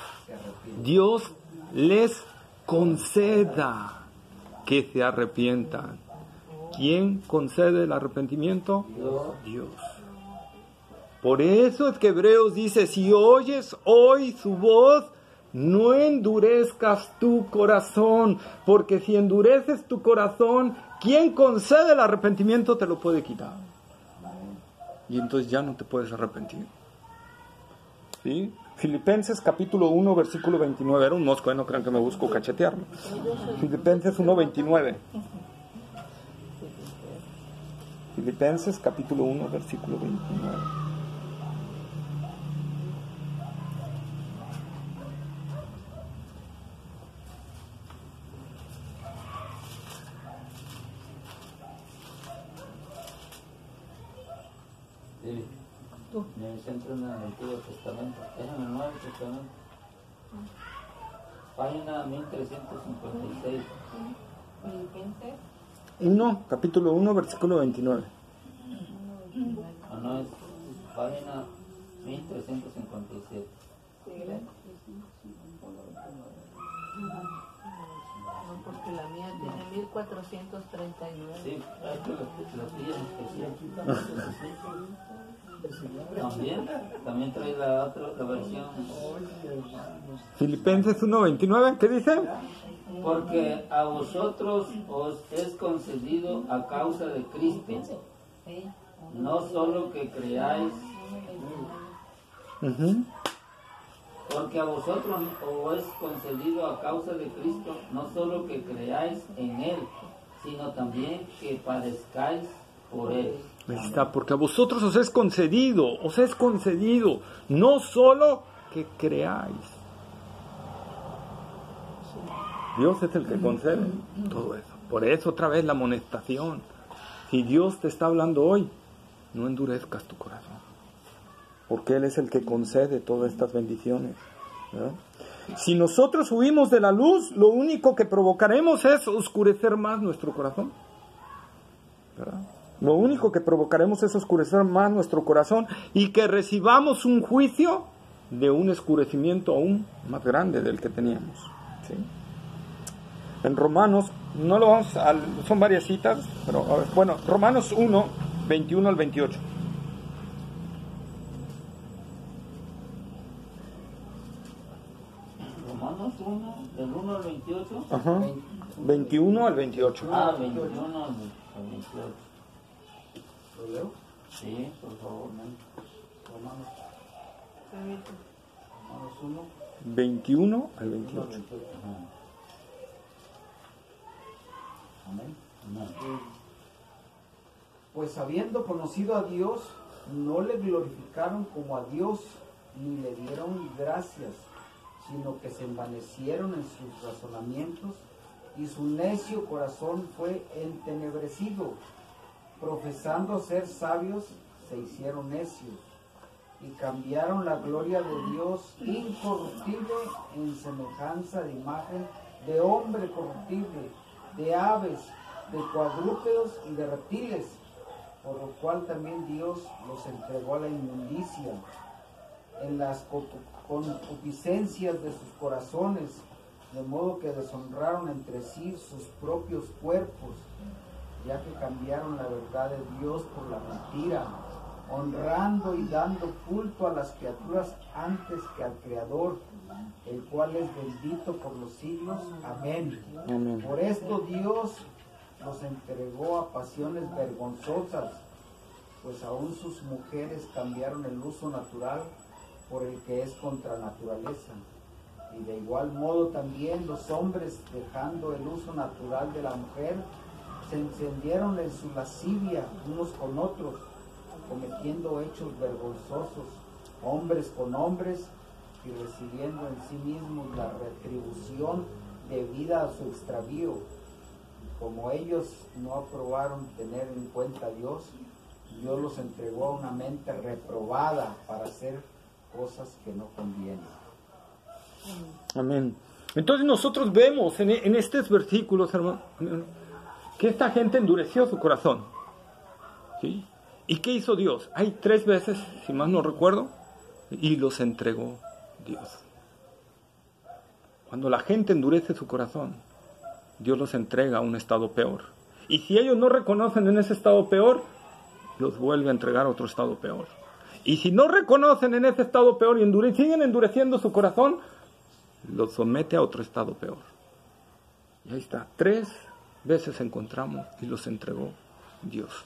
Dios les conceda que se arrepientan. ¿Quién concede el arrepentimiento? Dios. Por eso es que Hebreos dice, si oyes hoy su voz, no endurezcas tu corazón, porque si endureces tu corazón, ¿quién concede el arrepentimiento te lo puede quitar? Y entonces ya no te puedes arrepentir. ¿Sí? Filipenses capítulo 1, versículo 29. Era un mosco, no crean que me busco cachetearlo. Filipenses 1:29. Filipenses capítulo 1, versículo 29. Sí. Me centro en el Antiguo Testamento. Es en el Nuevo Testamento. Página 1356. Filipenses 1, capítulo 1, versículo 29. No es página 1357. Sí, gracias. No, porque la mía tiene 1439. Sí, es que lo piden especial. También trae la versión. Filipenses 1:29, ¿qué dice? Porque a vosotros os es concedido a causa de Cristo, no solo que creáis, porque a vosotros os es concedido a causa de Cristo, no solo que creáis en Él, sino también que padezcáis por Él. Ahí está, porque a vosotros os es concedido, no solo que creáis. Dios es el que concede todo eso. Por eso otra vez la amonestación. Si Dios te está hablando hoy, no endurezcas tu corazón. Porque Él es el que concede todas estas bendiciones, ¿verdad? Si nosotros huimos de la luz, lo único que provocaremos es oscurecer más nuestro corazón, ¿verdad? Lo único que provocaremos es oscurecer más nuestro corazón y que recibamos un juicio de un escurecimiento aún más grande del que teníamos. ¿Sí? En Romanos, no lo vamos a, son varias citas, pero bueno, Romanos 1, 21 al 28. Romanos 1, del 1 al 28. Ajá. 21 al 28. Ah, 21 al 28. ¿Lo leo? Sí, por favor. Romanos, Permíteme. Romanos 1. 21 al 28. Amén. Pues habiendo conocido a Dios, no le glorificaron como a Dios, ni le dieron gracias, sino que se envanecieron en sus razonamientos, y su necio corazón fue entenebrecido. Profesando ser sabios, se hicieron necios, y cambiaron la gloria de Dios incorruptible en semejanza de imagen de hombre corruptible, de aves, de cuadrúpedos y de reptiles, por lo cual también Dios los entregó a la inmundicia en las concupiscencias de sus corazones, de modo que deshonraron entre sí sus propios cuerpos, ya que cambiaron la verdad de Dios por la mentira, honrando y dando culto a las criaturas antes que al Creador, el cual es bendito por los siglos. Amén. Amén. Por esto Dios los entregó a pasiones vergonzosas, pues aún sus mujeres cambiaron el uso natural por el que es contra naturaleza. Y de igual modo también los hombres, dejando el uso natural de la mujer, se encendieron en su lascivia unos con otros, cometiendo hechos vergonzosos, hombres con hombres, y recibiendo en sí mismos la retribución debida a su extravío. Y como ellos no aprobaron tener en cuenta a Dios, Dios los entregó a una mente reprobada para hacer cosas que no convienen. Amén. Entonces nosotros vemos en estos versículos, hermano, que esta gente endureció su corazón. ¿Sí? ¿Y qué hizo Dios? Hay 3 veces, si más no recuerdo, y los entregó Dios. Cuando la gente endurece su corazón, Dios los entrega a un estado peor. Y si ellos no reconocen en ese estado peor, los vuelve a entregar a otro estado peor. Y si no reconocen en ese estado peor y siguen endureciendo su corazón, los somete a otro estado peor. Y ahí está, 3 veces encontramos y los entregó Dios.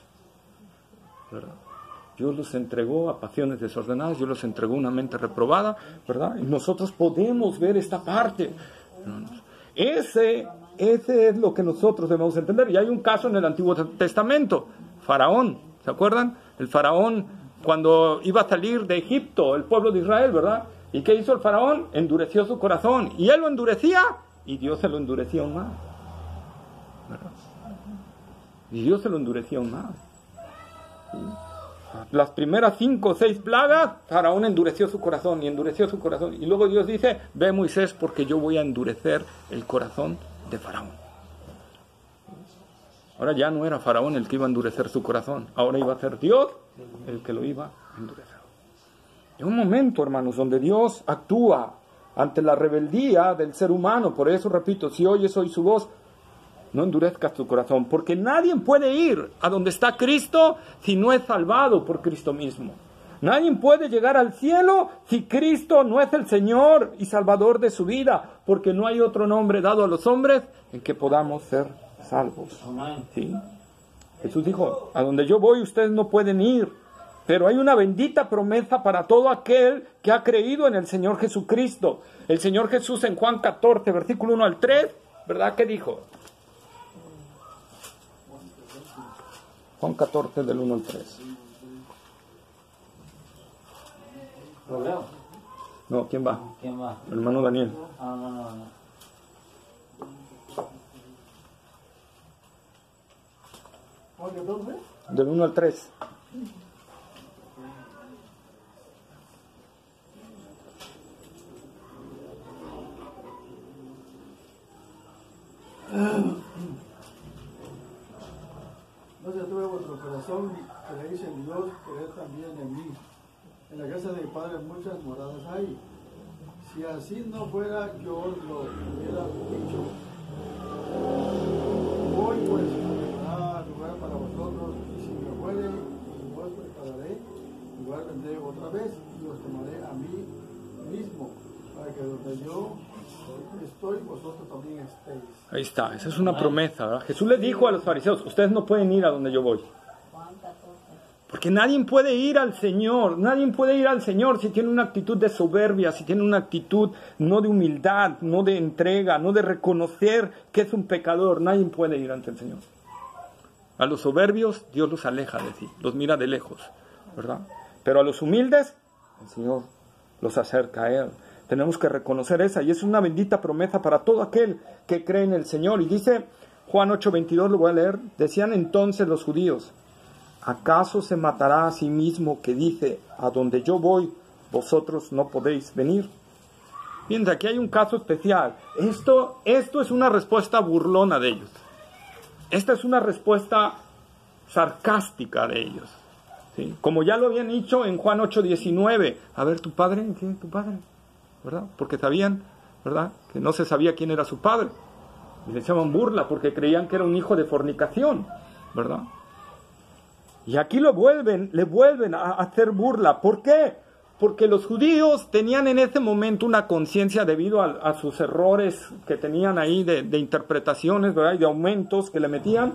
¿Verdad? Dios los entregó a pasiones desordenadas, Dios los entregó a una mente reprobada, ¿verdad? Y nosotros podemos ver esta parte. Ese es lo que nosotros debemos entender. Y hay un caso en el Antiguo Testamento, Faraón, ¿se acuerdan? El Faraón, cuando iba a salir de Egipto, el pueblo de Israel, ¿verdad? ¿Y qué hizo el Faraón? Endureció su corazón. Y él lo endurecía, y Dios se lo endurecía aún más, ¿verdad? Y Dios se lo endurecía aún más. ¿Sí? Las primeras 5 o 6 plagas, Faraón endureció su corazón y endureció su corazón. Y luego Dios dice, ve Moisés, porque yo voy a endurecer el corazón de Faraón. Ahora ya no era Faraón el que iba a endurecer su corazón, ahora iba a ser Dios el que lo iba a endurecer. Es un momento, hermanos, donde Dios actúa ante la rebeldía del ser humano. Por eso, repito, si oyes hoy su voz, no endurezcas tu corazón, porque nadie puede ir a donde está Cristo si no es salvado por Cristo mismo. Nadie puede llegar al cielo si Cristo no es el Señor y Salvador de su vida, porque no hay otro nombre dado a los hombres en que podamos ser salvos. ¿Sí? Jesús dijo, a donde yo voy ustedes no pueden ir, pero hay una bendita promesa para todo aquel que ha creído en el Señor Jesucristo. El Señor Jesús en Juan 14, versículo 1 al 3, ¿verdad? ¿Qué dijo? Juan 14, del 1 al 3. ¿Lo leo? No, ¿quién va? ¿Quién va? El hermano Daniel. No. ¿Cuál de todos, Del 1 al 3. No sé, tuve otro. corazón creéis en Dios, creed también en mí. En la casa de mi Padre muchas moradas hay. Si así no fuera, yo os lo hubiera dicho. Voy pues a lugar para vosotros, y si me fuere y os prepararé, igual vendré otra vez y os tomaré a mí mismo, para que donde yo estoy, vosotros también estéis. Ahí está, esa es una promesa, ¿verdad? Jesús les dijo a los fariseos, ustedes no pueden ir a donde yo voy. Porque nadie puede ir al Señor si tiene una actitud de soberbia, si tiene una actitud no de humildad, no de entrega, no de reconocer que es un pecador. Nadie puede ir ante el Señor. A los soberbios Dios los aleja de sí, los mira de lejos, ¿verdad? Pero a los humildes el Señor los acerca a Él. Tenemos que reconocer esa, y es una bendita promesa para todo aquel que cree en el Señor. Y dice Juan 8:22, lo voy a leer, decían entonces los judíos, ¿acaso se matará a sí mismo que dice, a donde yo voy, vosotros no podéis venir? Fíjense, aquí hay un caso especial. Esto es una respuesta burlona de ellos. Esta es una respuesta sarcástica de ellos, ¿sí? Como ya lo habían dicho en Juan 8:19. A ver, ¿tu padre? ¿Quién es tu padre? ¿Verdad? Porque sabían, ¿verdad?, que no se sabía quién era su padre. Y le echaban burla porque creían que era un hijo de fornicación, ¿verdad? Y aquí le vuelven a hacer burla. ¿Por qué? Porque los judíos tenían en ese momento una conciencia debido a sus errores que tenían ahí de interpretaciones, ¿verdad?, y de aumentos que le metían.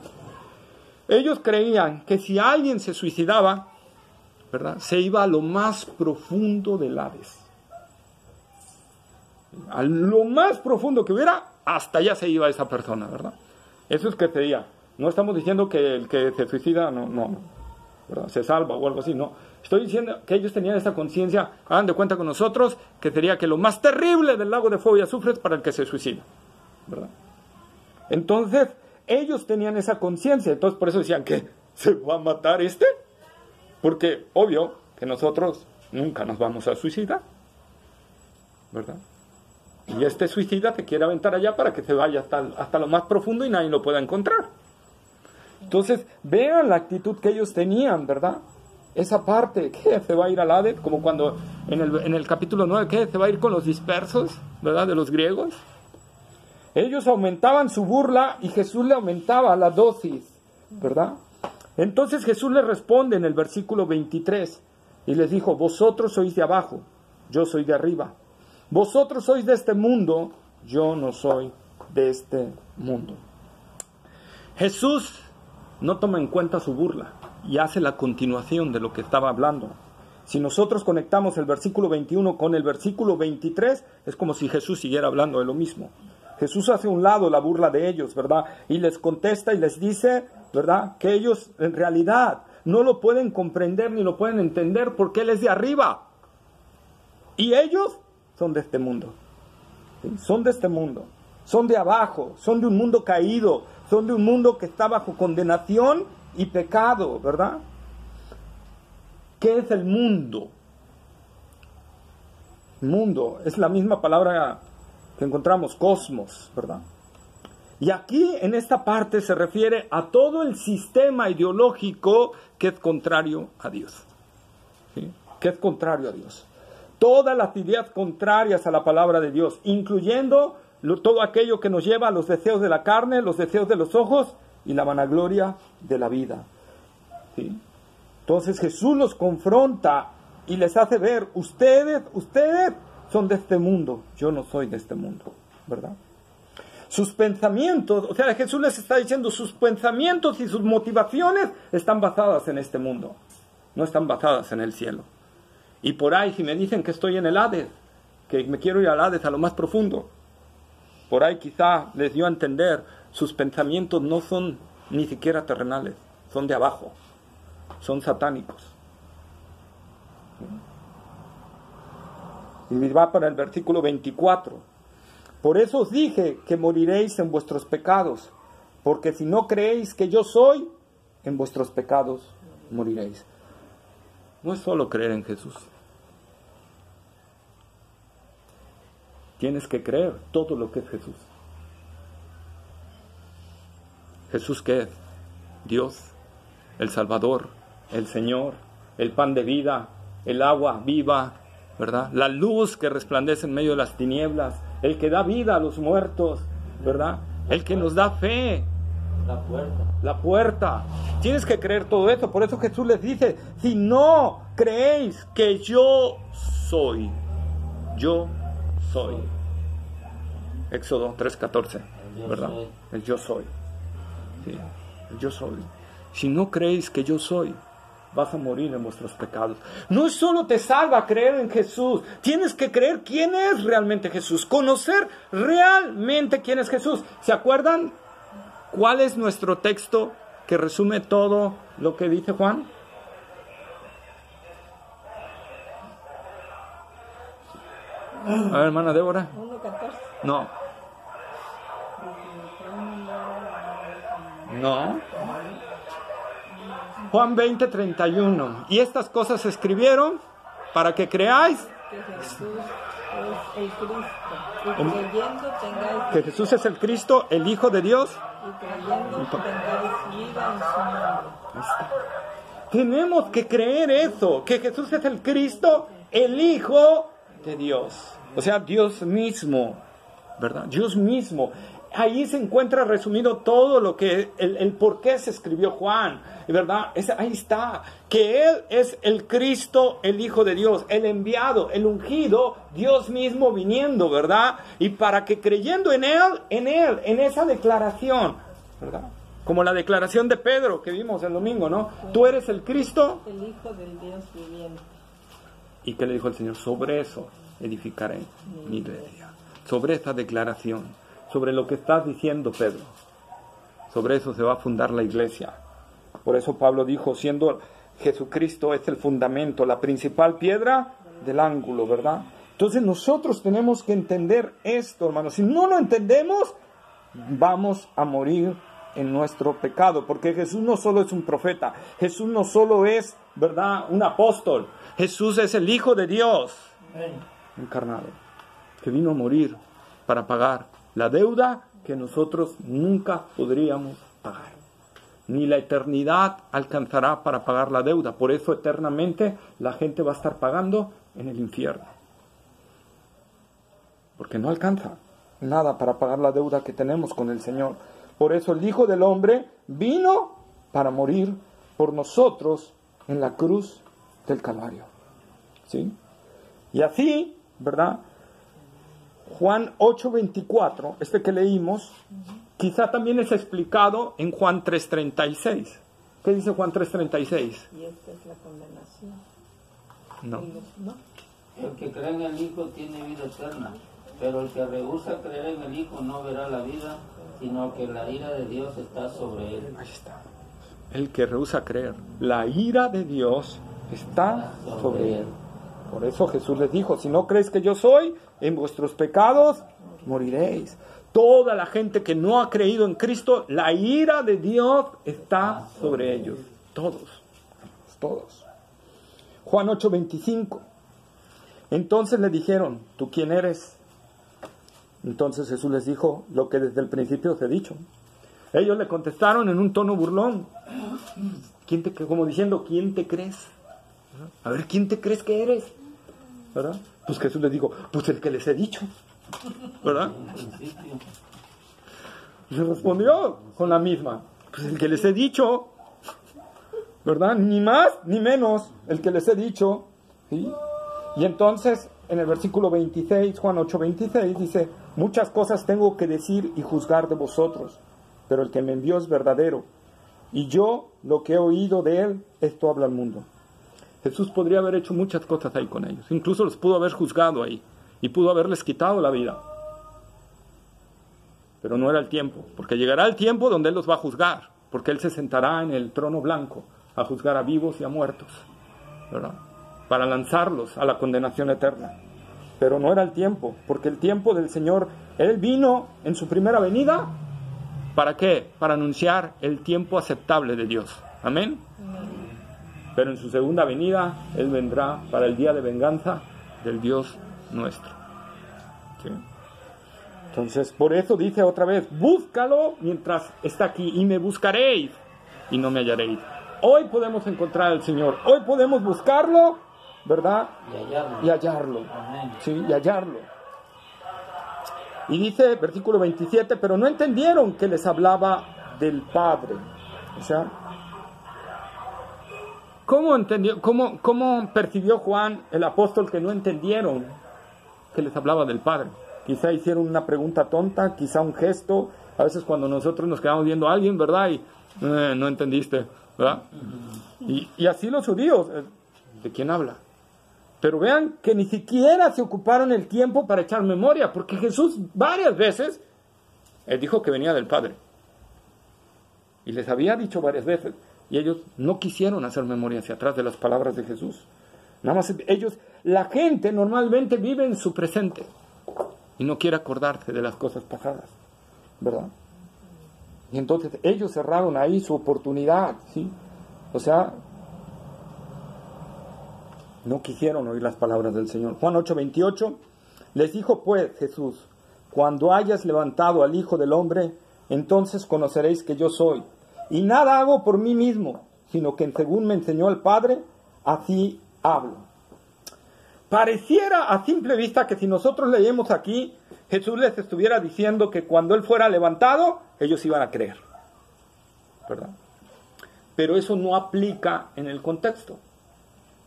Ellos creían que si alguien se suicidaba, ¿verdad?, se iba a lo más profundo del Hades. A lo más profundo que hubiera, hasta allá se iba esa persona, ¿verdad? Eso es que sería. No estamos diciendo que el que se suicida no, ¿verdad?, se salva o algo así, no. Estoy diciendo que ellos tenían esa conciencia, hagan de cuenta con nosotros, que sería que lo más terrible del lago de fuego y azufre es para el que se suicida, ¿verdad? Entonces, ellos tenían esa conciencia, entonces por eso decían que se va a matar porque obvio que nosotros nunca nos vamos a suicidar, ¿verdad? Y suicida se quiere aventar allá para que se vaya hasta lo más profundo y nadie lo pueda encontrar. Entonces, vean la actitud que ellos tenían, ¿verdad? Esa parte, ¿qué? Se va a ir al Hades, como cuando en el capítulo 9, ¿qué? Se va a ir con los dispersos, ¿verdad?, de los griegos. Ellos aumentaban su burla y Jesús le aumentaba la dosis, ¿verdad? Entonces Jesús les responde en el versículo 23 y les dijo, vosotros sois de abajo, yo soy de arriba. Vosotros sois de este mundo, yo no soy de este mundo. Jesús no toma en cuenta su burla y hace la continuación de lo que estaba hablando. Si nosotros conectamos el versículo 21 con el versículo 23, es como si Jesús siguiera hablando de lo mismo. Jesús hace a un lado la burla de ellos, ¿verdad? Y les contesta y les dice, ¿verdad?, que ellos en realidad no lo pueden comprender ni lo pueden entender porque Él es de arriba. Y ellos son de este mundo. ¿Sí? Son de este mundo. Son de abajo. Son de un mundo caído. Son de un mundo que está bajo condenación y pecado, ¿verdad? ¿Qué es el mundo? Mundo es la misma palabra que encontramos, cosmos, ¿verdad? Y aquí en esta parte se refiere a todo el sistema ideológico que es contrario a Dios. ¿Sí? Que es contrario a Dios. Todas las ideas contrarias a la palabra de Dios, incluyendo todo aquello que nos lleva a los deseos de la carne, los deseos de los ojos y la vanagloria de la vida. ¿Sí? Entonces Jesús los confronta y les hace ver, ustedes son de este mundo, yo no soy de este mundo, ¿verdad? Sus pensamientos, o sea, Jesús les está diciendo, sus pensamientos y sus motivaciones están basadas en este mundo, no están basadas en el cielo. Y por ahí, si me dicen que estoy en el Hades, que me quiero ir al Hades, a lo más profundo, por ahí quizá les dio a entender, sus pensamientos no son ni siquiera terrenales, son de abajo, son satánicos. Y va para el versículo 24. Por eso os dije que moriréis en vuestros pecados, porque si no creéis que yo soy, en vuestros pecados moriréis. No es solo creer en Jesús. Tienes que creer todo lo que es Jesús. ¿Jesús qué es? Dios el Salvador, el Señor, el pan de vida, el agua viva, ¿verdad? La luz que resplandece en medio de las tinieblas, el que da vida a los muertos, ¿verdad? El que nos da fe. La puerta. Tienes que creer todo eso. Por eso Jesús les dice, si no creéis que yo soy, yo soy. Éxodo 3:14, ¿verdad? El yo soy. Sí, el yo soy. Si no creéis que yo soy, vas a morir en vuestros pecados. No solo te salva creer en Jesús, tienes que creer quién es realmente Jesús, conocer realmente quién es Jesús. ¿Se acuerdan cuál es nuestro texto que resume todo lo que dice Juan? A ver, hermana Débora. 1:14. No. Juan 20:31. Y estas cosas se escribieron para que creáis Que Jesús es el Cristo. Y creyendo tengáis que Jesús es el Cristo, el Hijo de Dios. y creyendo tengáis vida en su nombre. Tenemos que creer eso, que Jesús es el Cristo, el Hijo de Dios. O sea, Dios mismo, ¿verdad? Dios mismo. Ahí se encuentra resumido todo lo que, el por qué se escribió Juan, ¿verdad? Ahí está, que Él es el Cristo, el Hijo de Dios, el enviado, el ungido, Dios mismo viniendo, ¿verdad? Y para que creyendo en Él, en esa declaración, ¿verdad? Como la declaración de Pedro que vimos el domingo, ¿no? Tú eres el Cristo, El Hijo del Dios viviente. ¿y qué le dijo el Señor? Sobre eso edificaré mi iglesia, sobre esa declaración, sobre lo que estás diciendo, Pedro, sobre eso se va a fundar la iglesia. Por eso Pablo dijo, siendo Jesucristo es el fundamento, la principal piedra del ángulo, ¿verdad? Entonces nosotros tenemos que entender esto, hermanos. Si no lo entendemos, vamos a morir en nuestro pecado, porque Jesús no solo es un profeta, Jesús no solo es, ¿verdad?, un apóstol, Jesús es el Hijo de Dios encarnado, que vino a morir para pagar la deuda que nosotros nunca podríamos pagar. Ni la eternidad alcanzará para pagar la deuda. Por eso eternamente la gente va a estar pagando en el infierno. Porque no alcanza nada para pagar la deuda que tenemos con el Señor. Por eso el Hijo del Hombre vino para morir por nosotros en la cruz del Calvario. ¿Sí? Y así, ¿verdad? Juan 8:24, este que leímos, quizá también es explicado en Juan 3:36. ¿Qué dice Juan 3:36? Y esta es la condenación. No. ¿No? El que cree en el Hijo tiene vida eterna, pero el que rehúsa creer en el Hijo no verá la vida, sino que la ira de Dios está sobre él. Ahí está. El que rehúsa creer, la ira de Dios está sobre él. Por eso Jesús les dijo, si no creéis que yo soy, en vuestros pecados moriréis. Toda la gente que no ha creído en Cristo, la ira de Dios está sobre ellos. Todos. Juan 8:25. Entonces le dijeron, ¿tú quién eres? Entonces Jesús les dijo lo que desde el principio os he dicho. Ellos le contestaron en un tono burlón, como diciendo, ¿quién te crees? A ver, ¿quién te crees que eres? ¿Verdad? Pues Jesús les dijo, pues el que les he dicho, ¿verdad? Y se respondió con la misma, pues el que les he dicho, ¿verdad? Ni más ni menos, el que les he dicho. ¿Sí? Y entonces, en el versículo 26, Juan 8:26, dice, muchas cosas tengo que decir y juzgar de vosotros, pero el que me envió es verdadero, y yo lo que he oído de él, esto habla al mundo. Jesús podría haber hecho muchas cosas ahí con ellos, incluso los pudo haber juzgado ahí, y pudo haberles quitado la vida. Pero no era el tiempo, porque llegará el tiempo donde Él los va a juzgar, porque Él se sentará en el trono blanco a juzgar a vivos y a muertos, ¿verdad?, para lanzarlos a la condenación eterna. Pero no era el tiempo, porque el tiempo del Señor, Él vino en su primera venida, ¿para qué? Para anunciar el tiempo aceptable de Dios. Amén. Pero en su segunda venida, Él vendrá para el día de venganza del Dios nuestro. ¿Sí? Entonces, por eso dice otra vez, búscalo mientras está aquí, y me buscaréis, y no me hallaréis. hoy podemos encontrar al Señor, hoy podemos buscarlo, ¿verdad? Y hallarlo. Amén. Sí, y hallarlo. Y dice, versículo 27, pero no entendieron que les hablaba del Padre. O sea, ¿cómo percibió Juan, el apóstol, que no entendieron que les hablaba del Padre? Quizá hicieron una pregunta tonta, quizá un gesto. A veces cuando nosotros nos quedamos viendo a alguien, ¿verdad? Y no entendiste, ¿verdad? Y así los judíos, ¿de quién habla? Pero vean que ni siquiera se ocuparon el tiempo para echar memoria, porque Jesús varias veces, él dijo que venía del Padre. Y les había dicho varias veces, y ellos no quisieron hacer memoria hacia atrás de las palabras de Jesús. Nada más ellos, la gente normalmente vive en su presente y no quiere acordarse de las cosas pasadas, ¿verdad? Y entonces ellos cerraron ahí su oportunidad, ¿sí? O sea, no quisieron oír las palabras del Señor. Juan 8:28, les dijo pues Jesús, cuando hayas levantado al Hijo del Hombre, entonces conoceréis que yo soy. Y nada hago por mí mismo, sino que según me enseñó el Padre, así hablo. Pareciera a simple vista que si nosotros leemos aquí, Jesús les estuviera diciendo que cuando Él fuera levantado, ellos iban a creer, ¿verdad? Pero eso no aplica en el contexto.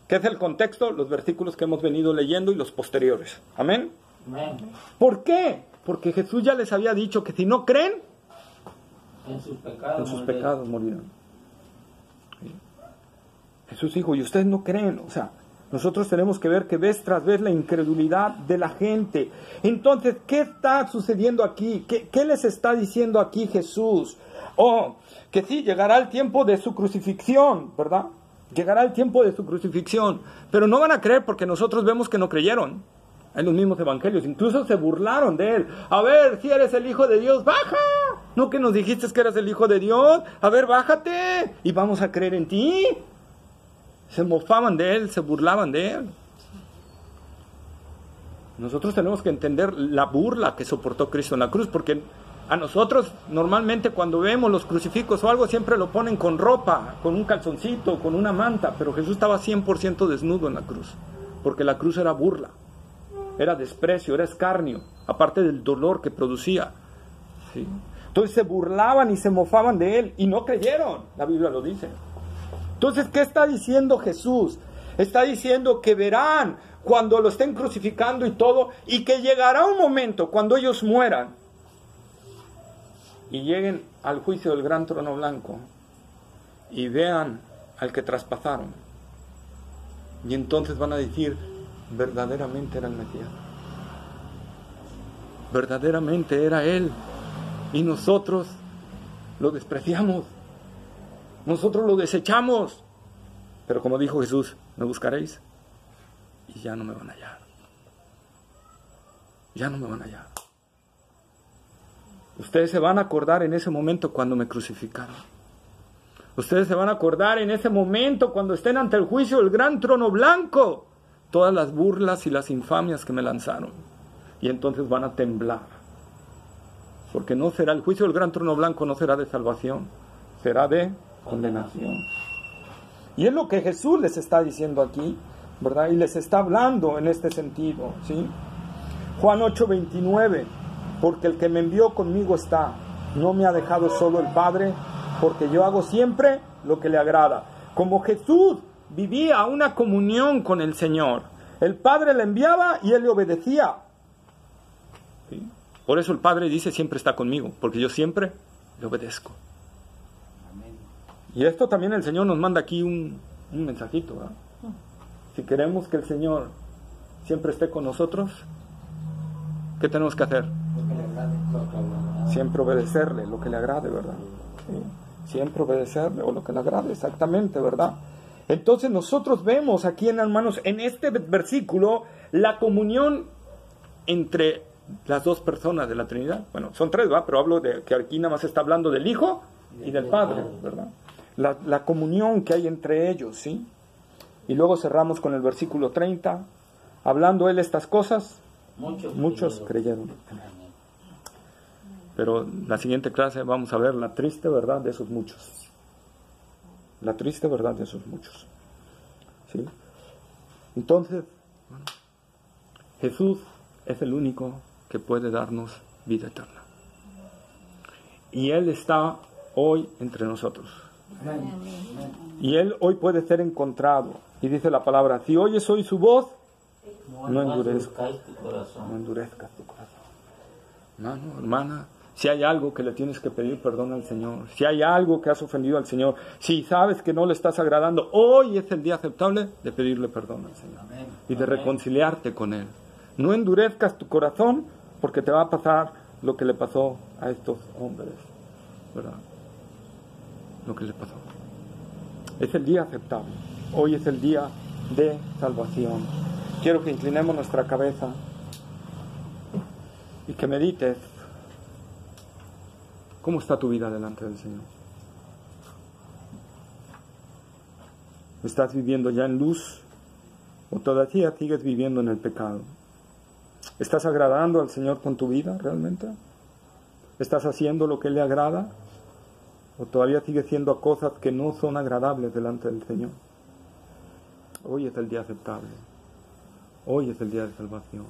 ¿Qué es el contexto? Los versículos que hemos venido leyendo y los posteriores. ¿Amén? Amén. ¿Por qué? Porque Jesús ya les había dicho que si no creen, en sus pecados morirán. ¿Sí? Jesús dijo, y ustedes no creen. O sea, nosotros tenemos que ver que vez tras vez la incredulidad de la gente. Entonces, ¿qué está sucediendo aquí? ¿Qué les está diciendo aquí Jesús? Que sí, llegará el tiempo de su crucifixión, ¿verdad? Llegará el tiempo de su crucifixión. Pero no van a creer porque nosotros vemos que no creyeron. En los mismos evangelios, incluso se burlaron de Él. A ver, si eres el Hijo de Dios, baja. ¿No que nos dijiste que eras el Hijo de Dios? A ver, bájate y vamos a creer en ti. Se mofaban de Él, se burlaban de Él. Nosotros tenemos que entender la burla que soportó Cristo en la cruz, porque a nosotros normalmente cuando vemos los crucifijos o algo siempre lo ponen con ropa, con un calzoncito, con una manta, pero Jesús estaba 100% desnudo en la cruz, porque la cruz era burla, era desprecio, era escarnio, aparte del dolor que producía, ¿sí? Entonces se burlaban y se mofaban de Él y no creyeron, la Biblia lo dice. Entonces, ¿qué está diciendo Jesús? Está diciendo que verán cuando lo estén crucificando y todo, y que llegará un momento cuando ellos mueran y lleguen al juicio del gran trono blanco y vean al que traspasaron, y entonces van a decir, verdaderamente era el Mesías, verdaderamente era Él, y nosotros lo despreciamos, nosotros lo desechamos. Pero como dijo Jesús, me buscaréis y ya no me van a hallar. Ya no me van a hallar. Ustedes se van a acordar en ese momento cuando me crucificaron. Ustedes se van a acordar en ese momento cuando estén ante el juicio del gran trono blanco, todas las burlas y las infamias que me lanzaron. Y entonces van a temblar. Porque no será el juicio del gran trono blanco, no será de salvación, será de condenación. Y es lo que Jesús les está diciendo aquí, ¿verdad? Y les está hablando en este sentido, ¿sí? Juan 8:29, porque el que me envió conmigo está, no me ha dejado solo el Padre, porque yo hago siempre lo que le agrada. Como Jesús vivía una comunión con el Señor, el Padre le enviaba y Él le obedecía, ¿sí? Por eso el Padre dice, siempre está conmigo, porque yo siempre le obedezco. Y esto también el Señor nos manda aquí un mensajito, ¿verdad? Si queremos que el Señor siempre esté con nosotros, ¿qué tenemos que hacer? Siempre obedecerle, lo que le agrade, ¿verdad? ¿Sí? Siempre obedecerle o lo que le agrade, exactamente, ¿verdad? Entonces nosotros vemos aquí, hermanos, en este versículo, la comunión entre las dos personas de la Trinidad. Bueno, son tres, ¿verdad? Pero hablo de que aquí nada más está hablando del Hijo y del Padre, ¿verdad? La comunión que hay entre ellos, ¿sí? Y luego cerramos con el versículo 30. Hablando Él estas cosas, muchos creyeron. Pero la siguiente clase vamos a ver la triste verdad de esos muchos. La triste verdad de esos muchos. ¿Sí? Entonces, bueno, Jesús es el único que puede darnos vida eterna. Y Él está hoy entre nosotros. Y Él hoy puede ser encontrado. Y dice la palabra, si oyes hoy su voz, no endurezcas tu corazón. No endurezcas tu corazón. Hermano, hermana, si hay algo que le tienes que pedir perdón al Señor, si hay algo que has ofendido al Señor, si sabes que no le estás agradando, hoy es el día aceptable de pedirle perdón al Señor. Amén. Y de reconciliarte con Él. No endurezcas tu corazón porque te va a pasar lo que le pasó a estos hombres, ¿verdad? Lo que les pasó. Es el día aceptable. Hoy es el día de salvación. Quiero que inclinemos nuestra cabeza y que medites cómo está tu vida delante del Señor. ¿Estás viviendo ya en luz o todavía sigues viviendo en el pecado? ¿Estás agradando al Señor con tu vida realmente? ¿Estás haciendo lo que le agrada? ¿O todavía sigues haciendo cosas que no son agradables delante del Señor? Hoy es el día aceptable. Hoy es el día de salvación.